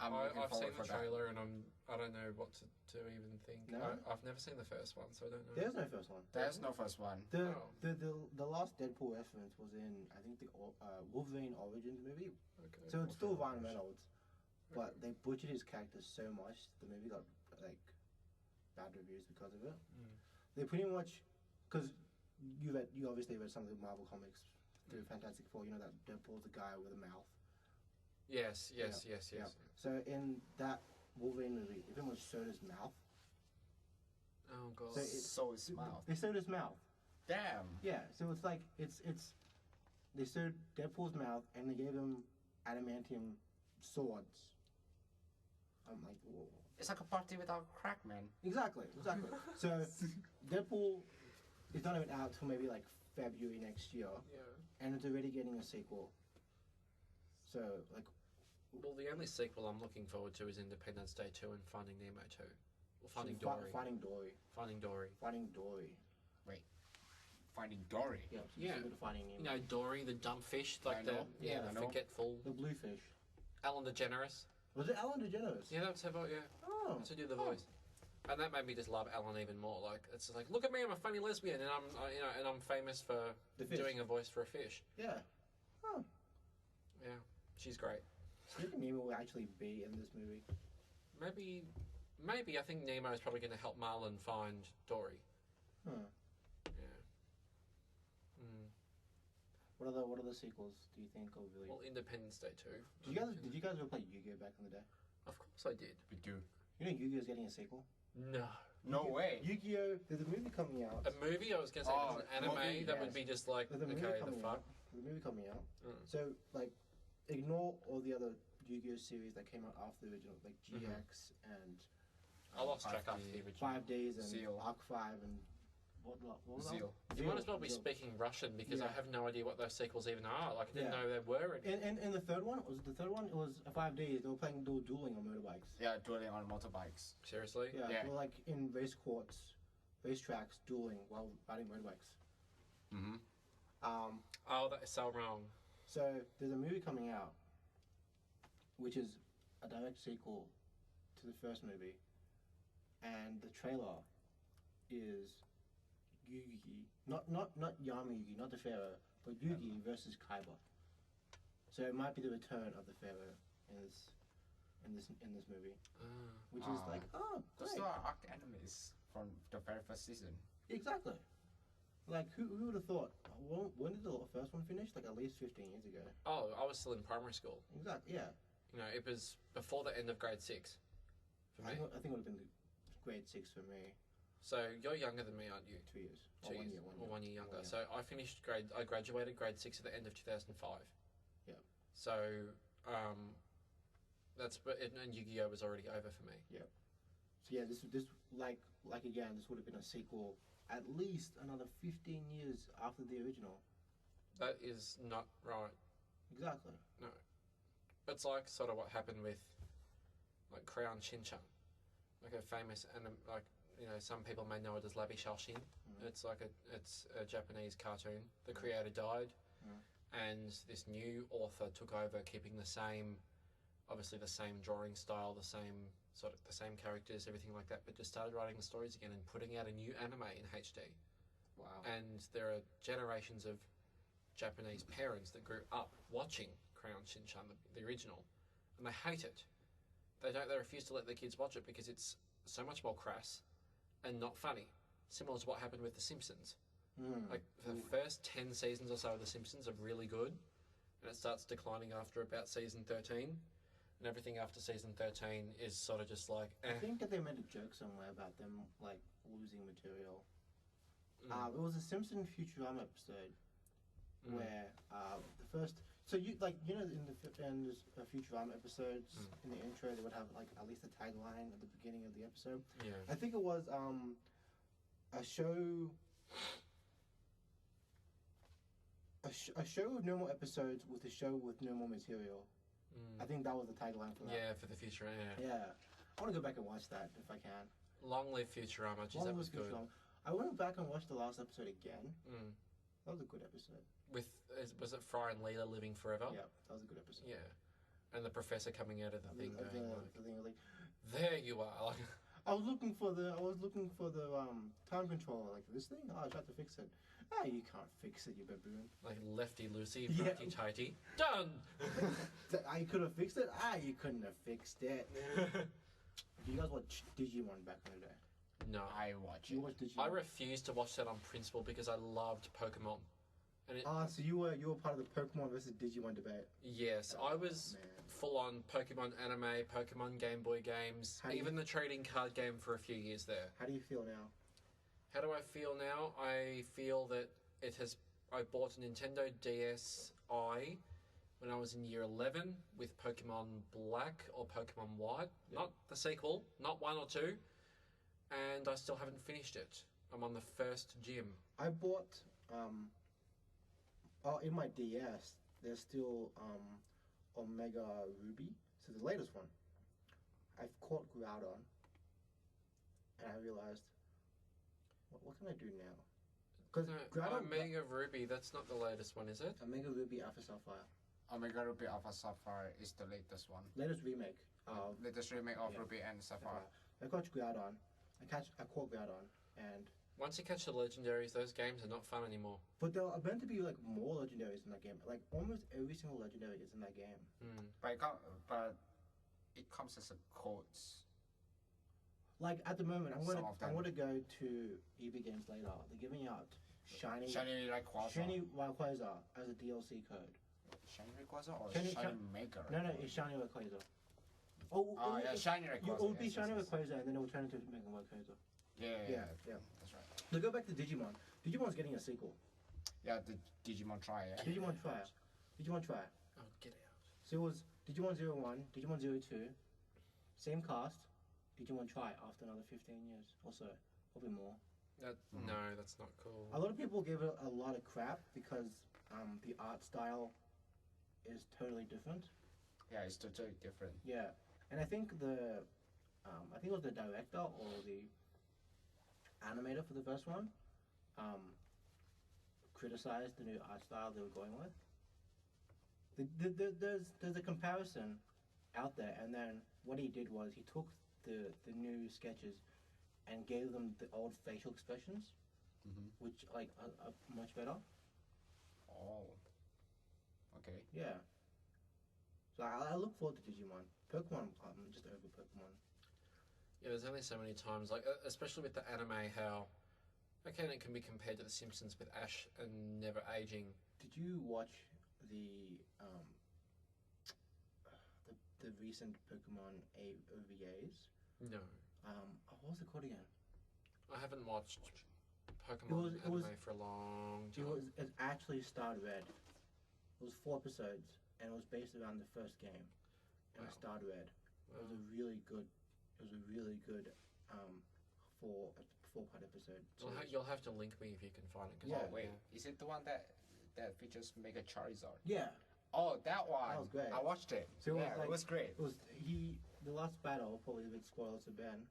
[SPEAKER 3] I've seen the trailer, and I don't know what to even think.
[SPEAKER 1] No?
[SPEAKER 3] I've never seen the first one, so I don't know.
[SPEAKER 1] There's no first one.
[SPEAKER 2] There's no first one.
[SPEAKER 1] The last Deadpool reference was in, I think, the Wolverine Origins movie.
[SPEAKER 3] Okay.
[SPEAKER 1] So it's still Ryan Reynolds, but they butchered his character so much the movie got like bad reviews because of it. They pretty much, because you obviously read some of the Marvel comics through Fantastic Four. You know that Deadpool's a guy with a mouth.
[SPEAKER 3] Yes.
[SPEAKER 1] Yeah. So in that Wolverine movie, they pretty much sewed his mouth.
[SPEAKER 3] Oh god.
[SPEAKER 2] So his mouth.
[SPEAKER 1] They sewed his mouth.
[SPEAKER 2] Damn.
[SPEAKER 1] Yeah. So it's like it's they sewed Deadpool's mouth and they gave him adamantium swords. I'm like, whoa.
[SPEAKER 2] It's like a party without crack, man.
[SPEAKER 1] Exactly. So Deadpool is not even out till maybe like February next year,
[SPEAKER 3] Yeah.
[SPEAKER 1] and it's already getting a sequel. So like,
[SPEAKER 3] Well, the only sequel I'm looking forward to is Independence Day 2 and Finding Nemo 2. Or Finding Dory.
[SPEAKER 1] Finding Dory.
[SPEAKER 3] Finding Dory.
[SPEAKER 1] Finding Dory.
[SPEAKER 2] Finding Dory.
[SPEAKER 1] Yeah.
[SPEAKER 3] Yeah.
[SPEAKER 1] Sequel to Finding Nemo.
[SPEAKER 3] You know, Dory, the dumb fish, like
[SPEAKER 2] I
[SPEAKER 3] the
[SPEAKER 2] know.
[SPEAKER 3] yeah,
[SPEAKER 2] I
[SPEAKER 3] the
[SPEAKER 2] know.
[SPEAKER 3] forgetful.
[SPEAKER 1] The blue fish.
[SPEAKER 3] Ellen DeGeneres.
[SPEAKER 1] Was it Ellen DeGeneres?
[SPEAKER 3] Yeah, that's her voice. Yeah,
[SPEAKER 1] Oh.
[SPEAKER 3] to do the voice. And that made me just love Ellen even more. Like it's just like, look at me, I'm a funny lesbian, and I'm famous for
[SPEAKER 1] The fish.
[SPEAKER 3] doing a voice for a fish.
[SPEAKER 1] Yeah. Oh.
[SPEAKER 3] Yeah, she's great.
[SPEAKER 1] Do you think Nemo will actually be in this movie?
[SPEAKER 3] Maybe I think Nemo is probably going to help Marlin find Dory.
[SPEAKER 1] Huh.
[SPEAKER 3] Yeah.
[SPEAKER 1] What other sequels do you think are really?
[SPEAKER 3] Well, Independence Day 2.
[SPEAKER 1] Did you guys ever play Yu-Gi-Oh back in the day?
[SPEAKER 3] Of course I did.
[SPEAKER 2] We do.
[SPEAKER 1] You know Yu-Gi-Oh's getting a sequel.
[SPEAKER 3] No.
[SPEAKER 2] No way.
[SPEAKER 1] Yu-Gi-Oh! There's a movie coming out.
[SPEAKER 3] A movie? I was going to say
[SPEAKER 2] Oh,
[SPEAKER 3] there's an anime
[SPEAKER 2] movie,
[SPEAKER 3] that
[SPEAKER 2] yes.
[SPEAKER 3] would be just like,
[SPEAKER 1] There's a movie
[SPEAKER 3] okay, the
[SPEAKER 1] coming
[SPEAKER 3] fuck.
[SPEAKER 1] out. There's a movie coming out.
[SPEAKER 3] Mm.
[SPEAKER 1] So like, ignore all the other Yu-Gi-Oh series that came out after the original, like GX and
[SPEAKER 3] I lost track
[SPEAKER 2] 5D.
[SPEAKER 3] after the original.
[SPEAKER 1] 5 Days and
[SPEAKER 2] Zeal.
[SPEAKER 1] Arc 5 and what was that?
[SPEAKER 2] Zeal.
[SPEAKER 3] You might as well be
[SPEAKER 1] Zeal.
[SPEAKER 3] speaking Russian because I
[SPEAKER 1] Yeah.
[SPEAKER 3] have no idea what those sequels even are. Like, I didn't
[SPEAKER 1] Yeah.
[SPEAKER 3] know there were any.
[SPEAKER 1] And the third one was it was 5 Days. They were dueling on motorbikes.
[SPEAKER 2] Yeah, dueling on motorbikes.
[SPEAKER 3] Seriously?
[SPEAKER 1] Yeah,
[SPEAKER 2] Yeah.
[SPEAKER 1] they were like in racetracks, dueling while riding motorbikes.
[SPEAKER 2] Mm-hmm.
[SPEAKER 3] Oh, that is so wrong.
[SPEAKER 1] So there's a movie coming out, which is a direct sequel to the first movie, and the trailer is Yugi, not Yami Yugi, not the Pharaoh, but Yugi versus Kaiba. So it might be the return of the Pharaoh in this movie, which is like, oh,
[SPEAKER 2] Those
[SPEAKER 1] great.
[SPEAKER 2] are arc enemies from the very first season.
[SPEAKER 1] Exactly. Like who would have thought? When did the first one finish? Like at least 15 years ago.
[SPEAKER 3] Oh, I was still in primary school.
[SPEAKER 1] Exactly. Yeah.
[SPEAKER 3] it was before the end of grade 6 for me.
[SPEAKER 1] I think it would have been grade 6 for me.
[SPEAKER 3] So you're younger than me, aren't you?
[SPEAKER 1] 2 years.
[SPEAKER 3] 2 years. Or 1 year younger. So I graduated grade 6 at the end of 2005.
[SPEAKER 1] Yeah.
[SPEAKER 3] So, and Yu-Gi-Oh was already over for me.
[SPEAKER 1] Yeah. So yeah, this again, this would have been a sequel at least another 15 years after the original.
[SPEAKER 3] That is not right.
[SPEAKER 1] Exactly.
[SPEAKER 3] No. It's like sort of what happened with like Crayon Shin-chan. Like a famous some people may know it as Labi Shaoshin. It's a Japanese cartoon. The creator died, and this new author took over, keeping the same drawing style, the same characters, everything like that, but just started writing the stories again and putting out a new anime in HD.
[SPEAKER 2] Wow.
[SPEAKER 3] And there are generations of Japanese parents that grew up watching Crayon Shin-chan, the original, and they hate it. They refuse to let their kids watch it because it's so much more crass and not funny. Similar to what happened with The Simpsons. Like the first 10 seasons or so of The Simpsons are really good, and it starts declining after about season 13, and everything after season 13 is sort of just like.
[SPEAKER 1] I think that they made a joke somewhere about them like losing material. It was a Simpson Futurama episode where the first. So in the Futurama episodes, in the intro, they would have like at least a tagline at the beginning of the episode.
[SPEAKER 3] Yeah.
[SPEAKER 1] I think it was a show with no more episodes with a show with no more material. I think that was the tagline for that.
[SPEAKER 3] Yeah, for the Futurama.
[SPEAKER 1] Yeah. I want to go back and watch that if I can.
[SPEAKER 3] Long live Futurama. Jeez, that was good.
[SPEAKER 1] Futurama. I went back and watched the last episode again. That was a good episode.
[SPEAKER 3] Was it Fry and Leela living forever?
[SPEAKER 1] Yeah, that was a good episode.
[SPEAKER 3] Yeah, and the professor coming out of the thing,
[SPEAKER 1] the thing like,
[SPEAKER 3] there you are. Like,
[SPEAKER 1] I was looking for the time controller, like this thing. Oh, I tried to fix it. Ah, you can't fix it, you baboon.
[SPEAKER 3] Like lefty loosey, righty tighty. Done.
[SPEAKER 1] I could have fixed it. Ah, you couldn't have fixed it. Do you guys watch Digimon back in the day?
[SPEAKER 3] No,
[SPEAKER 2] I watch it.
[SPEAKER 1] You watched Digimon?
[SPEAKER 3] I refused to watch that on principle because I loved Pokemon. And
[SPEAKER 1] so you were part of the Pokemon versus Digimon debate.
[SPEAKER 3] Yes, I was full on Pokemon anime, Pokemon Game Boy games, even the trading card game for a few years there.
[SPEAKER 1] How do you feel now?
[SPEAKER 3] How do I feel now? I feel that I bought a Nintendo DSi when I was in year 11 with Pokemon Black or Pokemon White. Yeah. Not the sequel, not 1 or 2. And I still haven't finished it. I'm on the first gym.
[SPEAKER 1] I bought... in my DS, there's still Omega Ruby, so the latest one. I've caught Groudon, and I realized, what can I do now? Because
[SPEAKER 3] Omega Ruby, that's not the latest one, is it?
[SPEAKER 1] Omega Ruby Alpha Sapphire.
[SPEAKER 2] Omega Ruby Alpha Sapphire is the latest one.
[SPEAKER 1] Latest remake.
[SPEAKER 2] Latest remake of Ruby and Sapphire.
[SPEAKER 1] I caught Groudon. I caught Groudon, and...
[SPEAKER 3] Once you catch the legendaries, those games are not fun anymore.
[SPEAKER 1] But there are meant to be like more legendaries in that game. Like almost every single legendary is in that game.
[SPEAKER 2] But it comes as a codes.
[SPEAKER 1] Like at the moment, I'm gonna go to EB Games later. They're giving out Shiny Rayquaza as a DLC code.
[SPEAKER 2] Shiny Rayquaza or Shiny Mega?
[SPEAKER 1] No, it's Shiny Rayquaza.
[SPEAKER 2] Shiny Rayquaza.
[SPEAKER 1] It will be Shiny Rayquaza, and then it will turn into Mega Rayquaza.
[SPEAKER 2] Yeah. That's right.
[SPEAKER 1] So go back to Digimon. Digimon's getting a sequel.
[SPEAKER 2] Yeah, the Digimon Tri. Yeah.
[SPEAKER 1] Digimon Tri.
[SPEAKER 3] Oh, get out.
[SPEAKER 1] So it was Digimon 01, Digimon 02, same cast, Digimon Tri after another 15 years or so, probably more.
[SPEAKER 3] No, that's not cool.
[SPEAKER 1] A lot of people give it a lot of crap because the art style is totally different.
[SPEAKER 2] Yeah, it's totally different.
[SPEAKER 1] Yeah, and I think it was the director or the animator for the first one criticized the new art style they were going with. There's a comparison out there, and then what he did was he took the new sketches and gave them the old facial expressions, which are much better.
[SPEAKER 2] Oh, okay.
[SPEAKER 1] Yeah. So I look forward to Digimon. Pokemon, I'm just over Pokemon.
[SPEAKER 3] Yeah, there's only so many times, like especially with the anime, how it can be compared to The Simpsons with Ash and never aging.
[SPEAKER 1] Did you watch the the recent Pokemon OVAs?
[SPEAKER 3] No.
[SPEAKER 1] What was it called again?
[SPEAKER 3] I haven't watched Pokemon anime for a long time.
[SPEAKER 1] It actually starred Red. It was 4 episodes, and it was based around the first game. And it starred Red. It was a really good. Four-part episode.
[SPEAKER 3] You'll have to link me if you can find it.
[SPEAKER 2] Oh wait, is it the one that features Mega Charizard?
[SPEAKER 1] Yeah.
[SPEAKER 2] Oh, that one.
[SPEAKER 1] That was great.
[SPEAKER 2] I watched it.
[SPEAKER 1] So
[SPEAKER 2] it was great.
[SPEAKER 1] The last battle, probably a bit spoiled to Ben.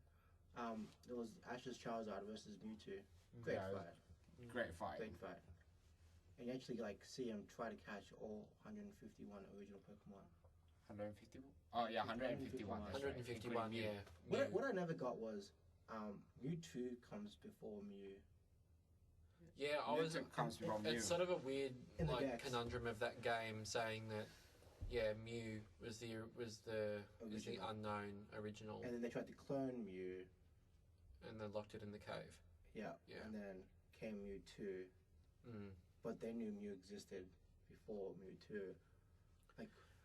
[SPEAKER 1] It was Ash's Charizard versus Mewtwo. Great fight.
[SPEAKER 2] Great fight.
[SPEAKER 1] Great fight. And you actually see him try to catch all 151 original Pokemon.
[SPEAKER 2] 150? Oh yeah, 151.
[SPEAKER 3] 151,
[SPEAKER 2] right.
[SPEAKER 3] yeah.
[SPEAKER 1] What I never got was Mewtwo comes before Mew.
[SPEAKER 3] Yeah, it's sort of a weird conundrum of that game, saying that Mew was the unknown original,
[SPEAKER 1] and then they tried to clone Mew,
[SPEAKER 3] and they locked it in the cave.
[SPEAKER 1] Yeah. And then came Mewtwo, but they knew Mew existed before Mewtwo.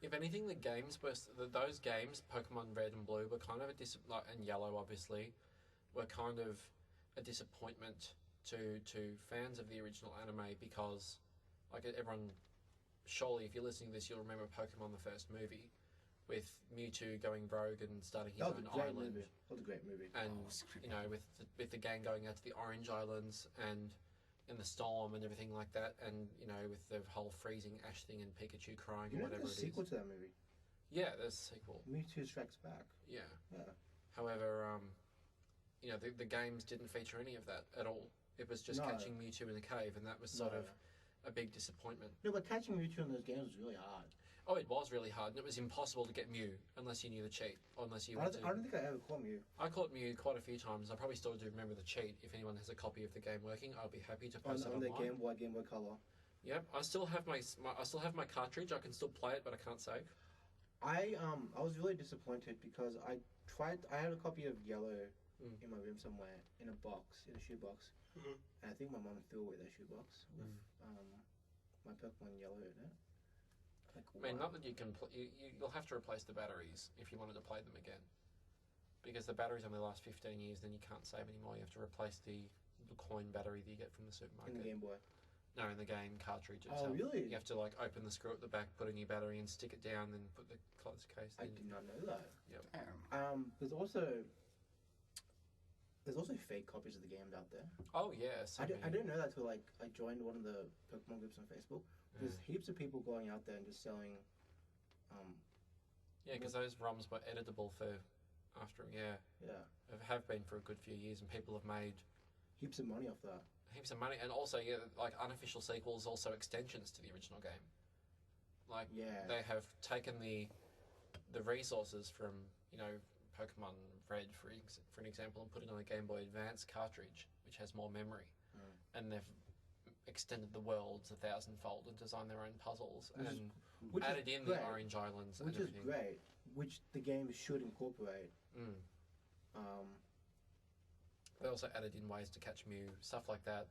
[SPEAKER 3] If anything, those games, Pokemon Red and Blue, were kind of and Yellow, obviously, were kind of a disappointment to fans of the original anime, because everyone, surely if you're listening to this, you'll remember Pokemon the first movie with Mewtwo going rogue and starting his own island.
[SPEAKER 1] That was a great movie.
[SPEAKER 3] And with the gang going out to the Orange Islands and in the storm and everything like that, and with the whole freezing Ash thing and Pikachu crying or whatever it is.
[SPEAKER 1] There's a sequel to that movie.
[SPEAKER 3] Yeah, there's a sequel.
[SPEAKER 1] Mewtwo Strikes Back.
[SPEAKER 3] Yeah.
[SPEAKER 1] Yeah.
[SPEAKER 3] However, the games didn't feature any of that at all. It was just catching Mewtwo in the cave, and that was sort of a big disappointment.
[SPEAKER 1] No, but catching Mewtwo in those games was really hard.
[SPEAKER 3] Oh, it was really hard, and it was impossible to get Mew unless you knew the cheat. Unless you.
[SPEAKER 1] I don't think I ever caught Mew.
[SPEAKER 3] I caught Mew quite a few times. I probably still do remember the cheat. If anyone has a copy of the game working, I'll be happy to post it
[SPEAKER 1] on
[SPEAKER 3] online.
[SPEAKER 1] the Game Boy Color.
[SPEAKER 3] Yep, I still have my cartridge. I can still play it, but I can't save.
[SPEAKER 1] I was really disappointed because I had a copy of Yellow in my room somewhere in a shoebox, and I think my mom threw away that shoebox with my Pokemon Yellow in it.
[SPEAKER 3] Not that you can. You'll have to replace the batteries if you wanted to play them again, because the batteries only last 15 years. Then you can't save anymore. You have to replace the coin battery that you get from the supermarket.
[SPEAKER 1] In the Game Boy.
[SPEAKER 3] No, in the game cartridge itself.
[SPEAKER 1] Oh, really?
[SPEAKER 3] You have to open the screw at the back, put a new battery in, stick it down, then put the closed case in.
[SPEAKER 1] I did not know that.
[SPEAKER 3] Yep.
[SPEAKER 2] Damn.
[SPEAKER 1] There's also fake copies of the games out there.
[SPEAKER 3] Oh yeah.
[SPEAKER 1] I didn't know that till I joined one of the Pokemon groups on Facebook. There's heaps of people going out there and just selling.
[SPEAKER 3] Yeah, because those ROMs were editable have been for a good few years, and people have made
[SPEAKER 1] heaps of money off that.
[SPEAKER 3] Heaps of money, and also unofficial sequels, also extensions to the original game. They have taken the resources from Pokemon Red for an example, and put it on a Game Boy Advance cartridge, which has more memory, and they've extended the worlds 1,000-fold and designed their own puzzles and added in the Orange Islands and everything.
[SPEAKER 1] Which is great, which the game should incorporate.
[SPEAKER 3] They also added in ways to catch Mew, stuff like that.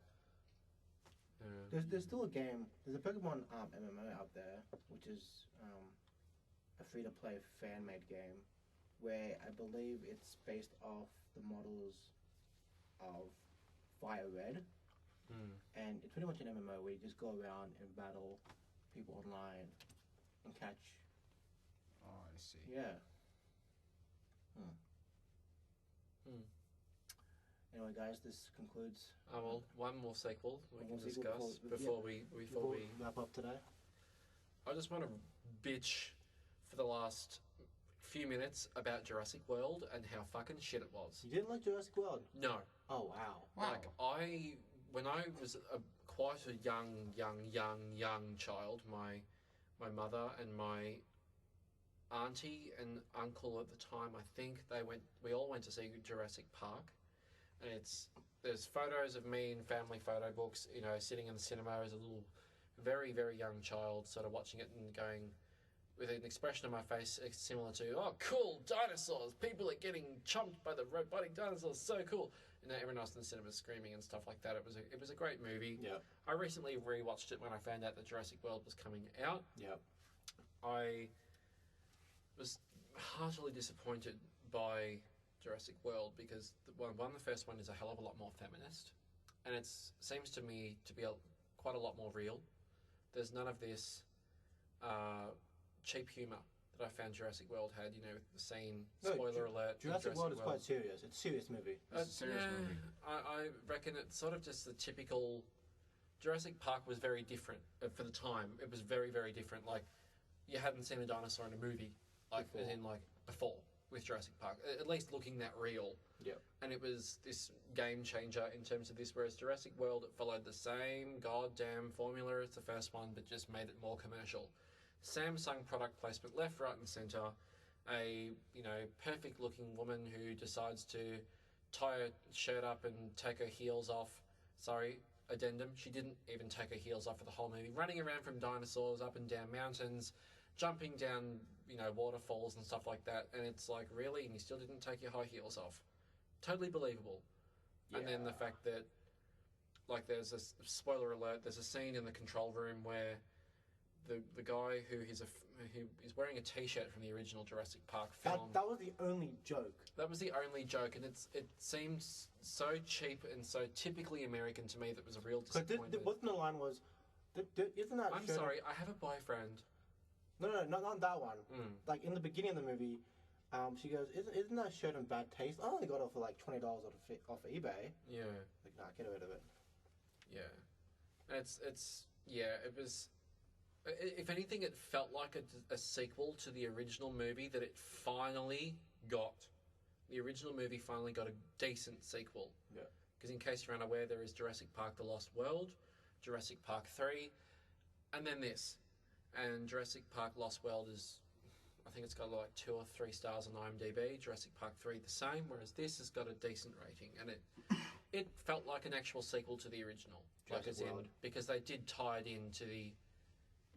[SPEAKER 1] There's still a game. There's a Pokemon MMO out there, which is a free-to-play fan-made game, where I believe it's based off the models of Fire Red. And it's pretty much an MMO where you just go around and battle people online and catch.
[SPEAKER 2] Oh, I see.
[SPEAKER 1] Yeah. Anyway, guys, this concludes.
[SPEAKER 3] One more sequel we can discuss before we
[SPEAKER 1] wrap up today.
[SPEAKER 3] I just want to bitch for the last few minutes about Jurassic World and how fucking shit it was.
[SPEAKER 1] You didn't like Jurassic World?
[SPEAKER 3] No.
[SPEAKER 1] Oh wow.
[SPEAKER 3] When I was quite a young child, my mother and my auntie and uncle at the time, I think we all went to see Jurassic Park, and there's photos of me in family photo books, sitting in the cinema as a little, very, very young child, sort of watching it and going with an expression on my face similar to, oh, cool, dinosaurs, people are getting chomped by the robotic dinosaurs, so cool. And everyone else in the cinema screaming and stuff like that. It was a great movie.
[SPEAKER 1] Yeah.
[SPEAKER 3] I recently rewatched it when I found out that Jurassic World was coming out.
[SPEAKER 1] Yeah.
[SPEAKER 3] I was heartily disappointed by Jurassic World because the first one is a hell of a lot more feminist, and it seems to me to be quite a lot more real. There's none of this cheap humour that I found Jurassic World had. You know, the scene, spoiler alert.
[SPEAKER 1] Jurassic World is quite serious. It's a serious movie.
[SPEAKER 2] It's a serious movie.
[SPEAKER 3] I reckon it's sort of just the typical. Jurassic Park was very different for the time. It was very, very different. Like, you hadn't seen a dinosaur in a movie, like before with Jurassic Park. At least looking that real.
[SPEAKER 1] Yep.
[SPEAKER 3] And it was this game changer in terms of this. Whereas Jurassic World, it followed the same goddamn formula as the first one, but just made it more commercial. Samsung product placement left, right, and centre. A perfect looking woman who decides to tie her shirt up and take her heels off. Sorry, addendum. She didn't even take her heels off for the whole movie. Running around from dinosaurs up and down mountains, jumping down waterfalls and stuff like that. And it's like, really? And you still didn't take your high heels off? Totally believable. Yeah. And then the fact that, like, there's a spoiler alert. There's a scene in the control room where the guy who is wearing a T-shirt from the original Jurassic Park film.
[SPEAKER 1] That was the only joke.
[SPEAKER 3] That was the only joke, and it seems so cheap and so typically American to me that was a real disappointment.
[SPEAKER 1] Wasn't the line was, isn't that?
[SPEAKER 3] I'm sorry, I have a boyfriend.
[SPEAKER 1] No, not that one. Like in the beginning of the movie, she goes, "Isn't that shirt in bad taste? I only got it for like $20 off of eBay."
[SPEAKER 3] Yeah.
[SPEAKER 1] Like, nah, get rid of it.
[SPEAKER 3] Yeah, it was. If anything, it felt like a sequel to the original movie that it finally got. The original movie finally got a decent sequel.
[SPEAKER 1] Yeah.
[SPEAKER 3] Because in case you're unaware, there is Jurassic Park: The Lost World, Jurassic Park 3, and then this. And Jurassic Park: Lost World is, I think it's got like 2 or 3 stars on IMDb. Jurassic Park 3 the same, whereas this has got a decent rating, and it felt like an actual sequel to the original.
[SPEAKER 1] Jurassic World.
[SPEAKER 3] Because they did tie it into the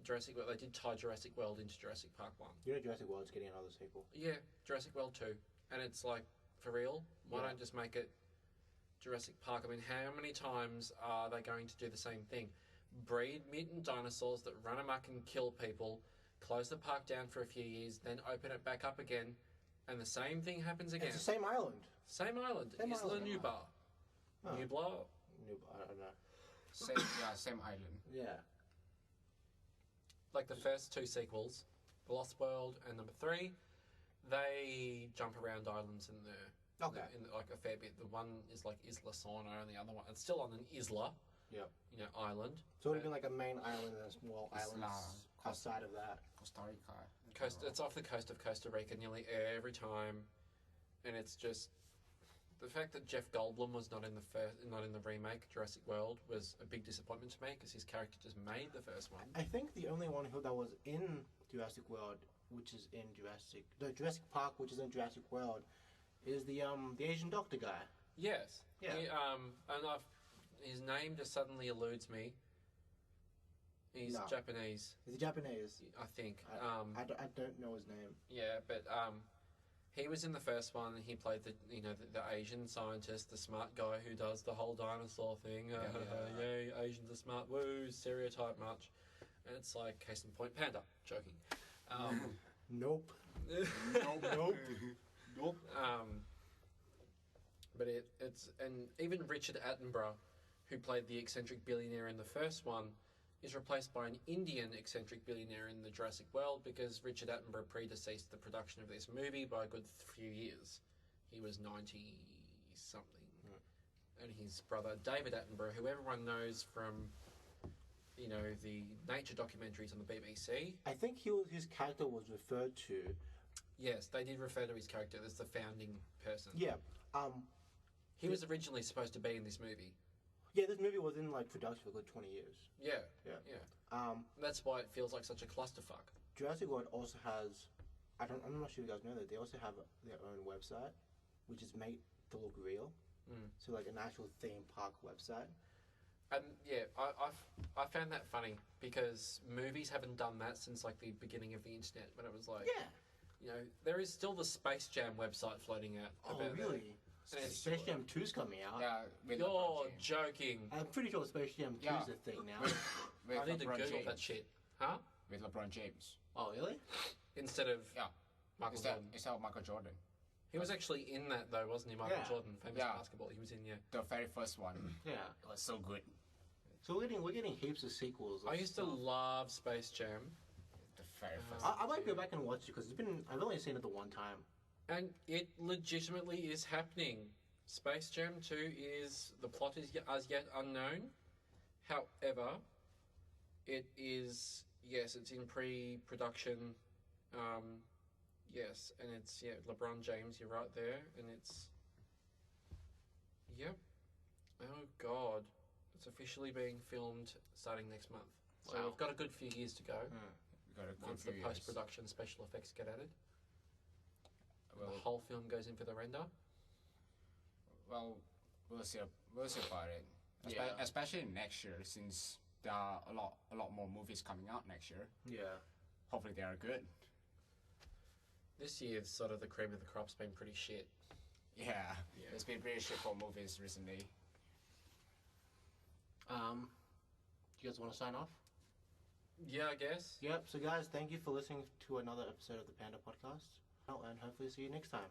[SPEAKER 3] Jurassic World. They did tie Jurassic World into Jurassic Park 1.
[SPEAKER 1] You know Jurassic World's getting another sequel.
[SPEAKER 3] Yeah, Jurassic World 2. And it's like, for real? Why don't just make it Jurassic Park? I mean, how many times are they going to do the same thing? Breed mutant dinosaurs that run amok and kill people, close the park down for a few years, then open it back up again, and the same thing happens again.
[SPEAKER 1] It's the same island.
[SPEAKER 3] Same island. Isla Nublar.
[SPEAKER 1] Oh.
[SPEAKER 3] Nublar?
[SPEAKER 1] I don't know.
[SPEAKER 2] Same island.
[SPEAKER 1] Yeah.
[SPEAKER 3] Like the first 2 sequels, The Lost World and number 3, they jump around islands in like a fair bit. The one is like Isla Sorna, and the other one it's still on an isla.
[SPEAKER 1] Yeah.
[SPEAKER 3] Island.
[SPEAKER 1] So it would have been like a main island and a small island outside of that.
[SPEAKER 2] Costa Rica.
[SPEAKER 3] It's off the coast of Costa Rica nearly every time, and it's just the fact that Jeff Goldblum was not in the remake Jurassic World was a big disappointment to me because his character just made the first one.
[SPEAKER 1] I think the only one that was in Jurassic World, which is in Jurassic Park, which is in Jurassic World, is the Asian doctor guy.
[SPEAKER 3] Yes.
[SPEAKER 1] Yeah.
[SPEAKER 3] His name just suddenly eludes me. He's Japanese.
[SPEAKER 1] Is he Japanese?
[SPEAKER 3] I think.
[SPEAKER 1] I don't know his name.
[SPEAKER 3] Yeah, but he was in the first one, and he played the Asian scientist, the smart guy who does the whole dinosaur thing. Yay, Asians are smart. Woo, stereotype much. And it's like, case in point, Panda. Joking.
[SPEAKER 1] Nope.
[SPEAKER 2] Nope.
[SPEAKER 3] But it's and even Richard Attenborough, who played the eccentric billionaire in the first one, is replaced by an Indian eccentric billionaire in the Jurassic World because Richard Attenborough predeceased the production of this movie by a good few years. He was 90-something. And his brother, David Attenborough, who everyone knows from, the nature documentaries on the BBC.
[SPEAKER 1] I think his character was referred to.
[SPEAKER 3] Yes, they did refer to his character as the founding person.
[SPEAKER 1] Yeah.
[SPEAKER 3] He was originally supposed to be in this movie.
[SPEAKER 1] Yeah, this movie was in production for a good 20 years.
[SPEAKER 3] Yeah. That's why it feels like such a clusterfuck.
[SPEAKER 1] Jurassic World also has, I'm not sure if you guys know that, they also have their own website, which is made to look real. So like an actual theme park website.
[SPEAKER 3] And yeah, I found that funny because movies haven't done that since like the beginning of the internet when it was like, there is still the Space Jam website floating out.
[SPEAKER 1] Oh, really? Space Jam 2's coming out.
[SPEAKER 2] Yeah,
[SPEAKER 3] you're joking.
[SPEAKER 1] I'm pretty sure Space Jam 2's a thing now.
[SPEAKER 3] I need to Google that shit. Huh?
[SPEAKER 2] With LeBron James.
[SPEAKER 1] Oh, really?
[SPEAKER 3] Instead of Michael Jordan.
[SPEAKER 2] Is that Michael Jordan?
[SPEAKER 3] He was actually in that though, wasn't he? Michael
[SPEAKER 1] Yeah.
[SPEAKER 3] Jordan, famous
[SPEAKER 2] Yeah.
[SPEAKER 3] basketball. He was in, yeah.
[SPEAKER 2] The very first one.
[SPEAKER 1] Yeah.
[SPEAKER 2] It was so good.
[SPEAKER 1] So we're getting heaps of sequels.
[SPEAKER 3] I used to love Space Jam,
[SPEAKER 2] The very first.
[SPEAKER 1] I might go back and watch it because I've only seen it the one time.
[SPEAKER 3] and it legitimately is happening. Space Jam 2 the plot is as yet unknown. However, it is, yes, it's in pre-production. Yes, and it's, LeBron James, you're right there, and it's, yep. Oh God, it's officially being filmed starting next month. So
[SPEAKER 2] Wow.
[SPEAKER 3] we've got a good few years to go
[SPEAKER 2] Got a good
[SPEAKER 3] once the
[SPEAKER 2] few years.
[SPEAKER 3] post-production special effects get added.
[SPEAKER 2] Well,
[SPEAKER 3] The whole film goes in for the render.
[SPEAKER 2] well, we'll see. We'll see about it.
[SPEAKER 1] Yeah.
[SPEAKER 2] Especially next year, since there are a lot more movies coming out next year.
[SPEAKER 1] Yeah.
[SPEAKER 2] Hopefully, they are good.
[SPEAKER 3] This year, sort of the cream of the crop's been pretty shit.
[SPEAKER 2] Yeah, it's been pretty shit for movies recently.
[SPEAKER 1] Do you guys want to sign off?
[SPEAKER 3] Yeah, I guess.
[SPEAKER 1] Yep. So guys, thank you for listening to another episode of the Panda Podcast. And hopefully see you next time.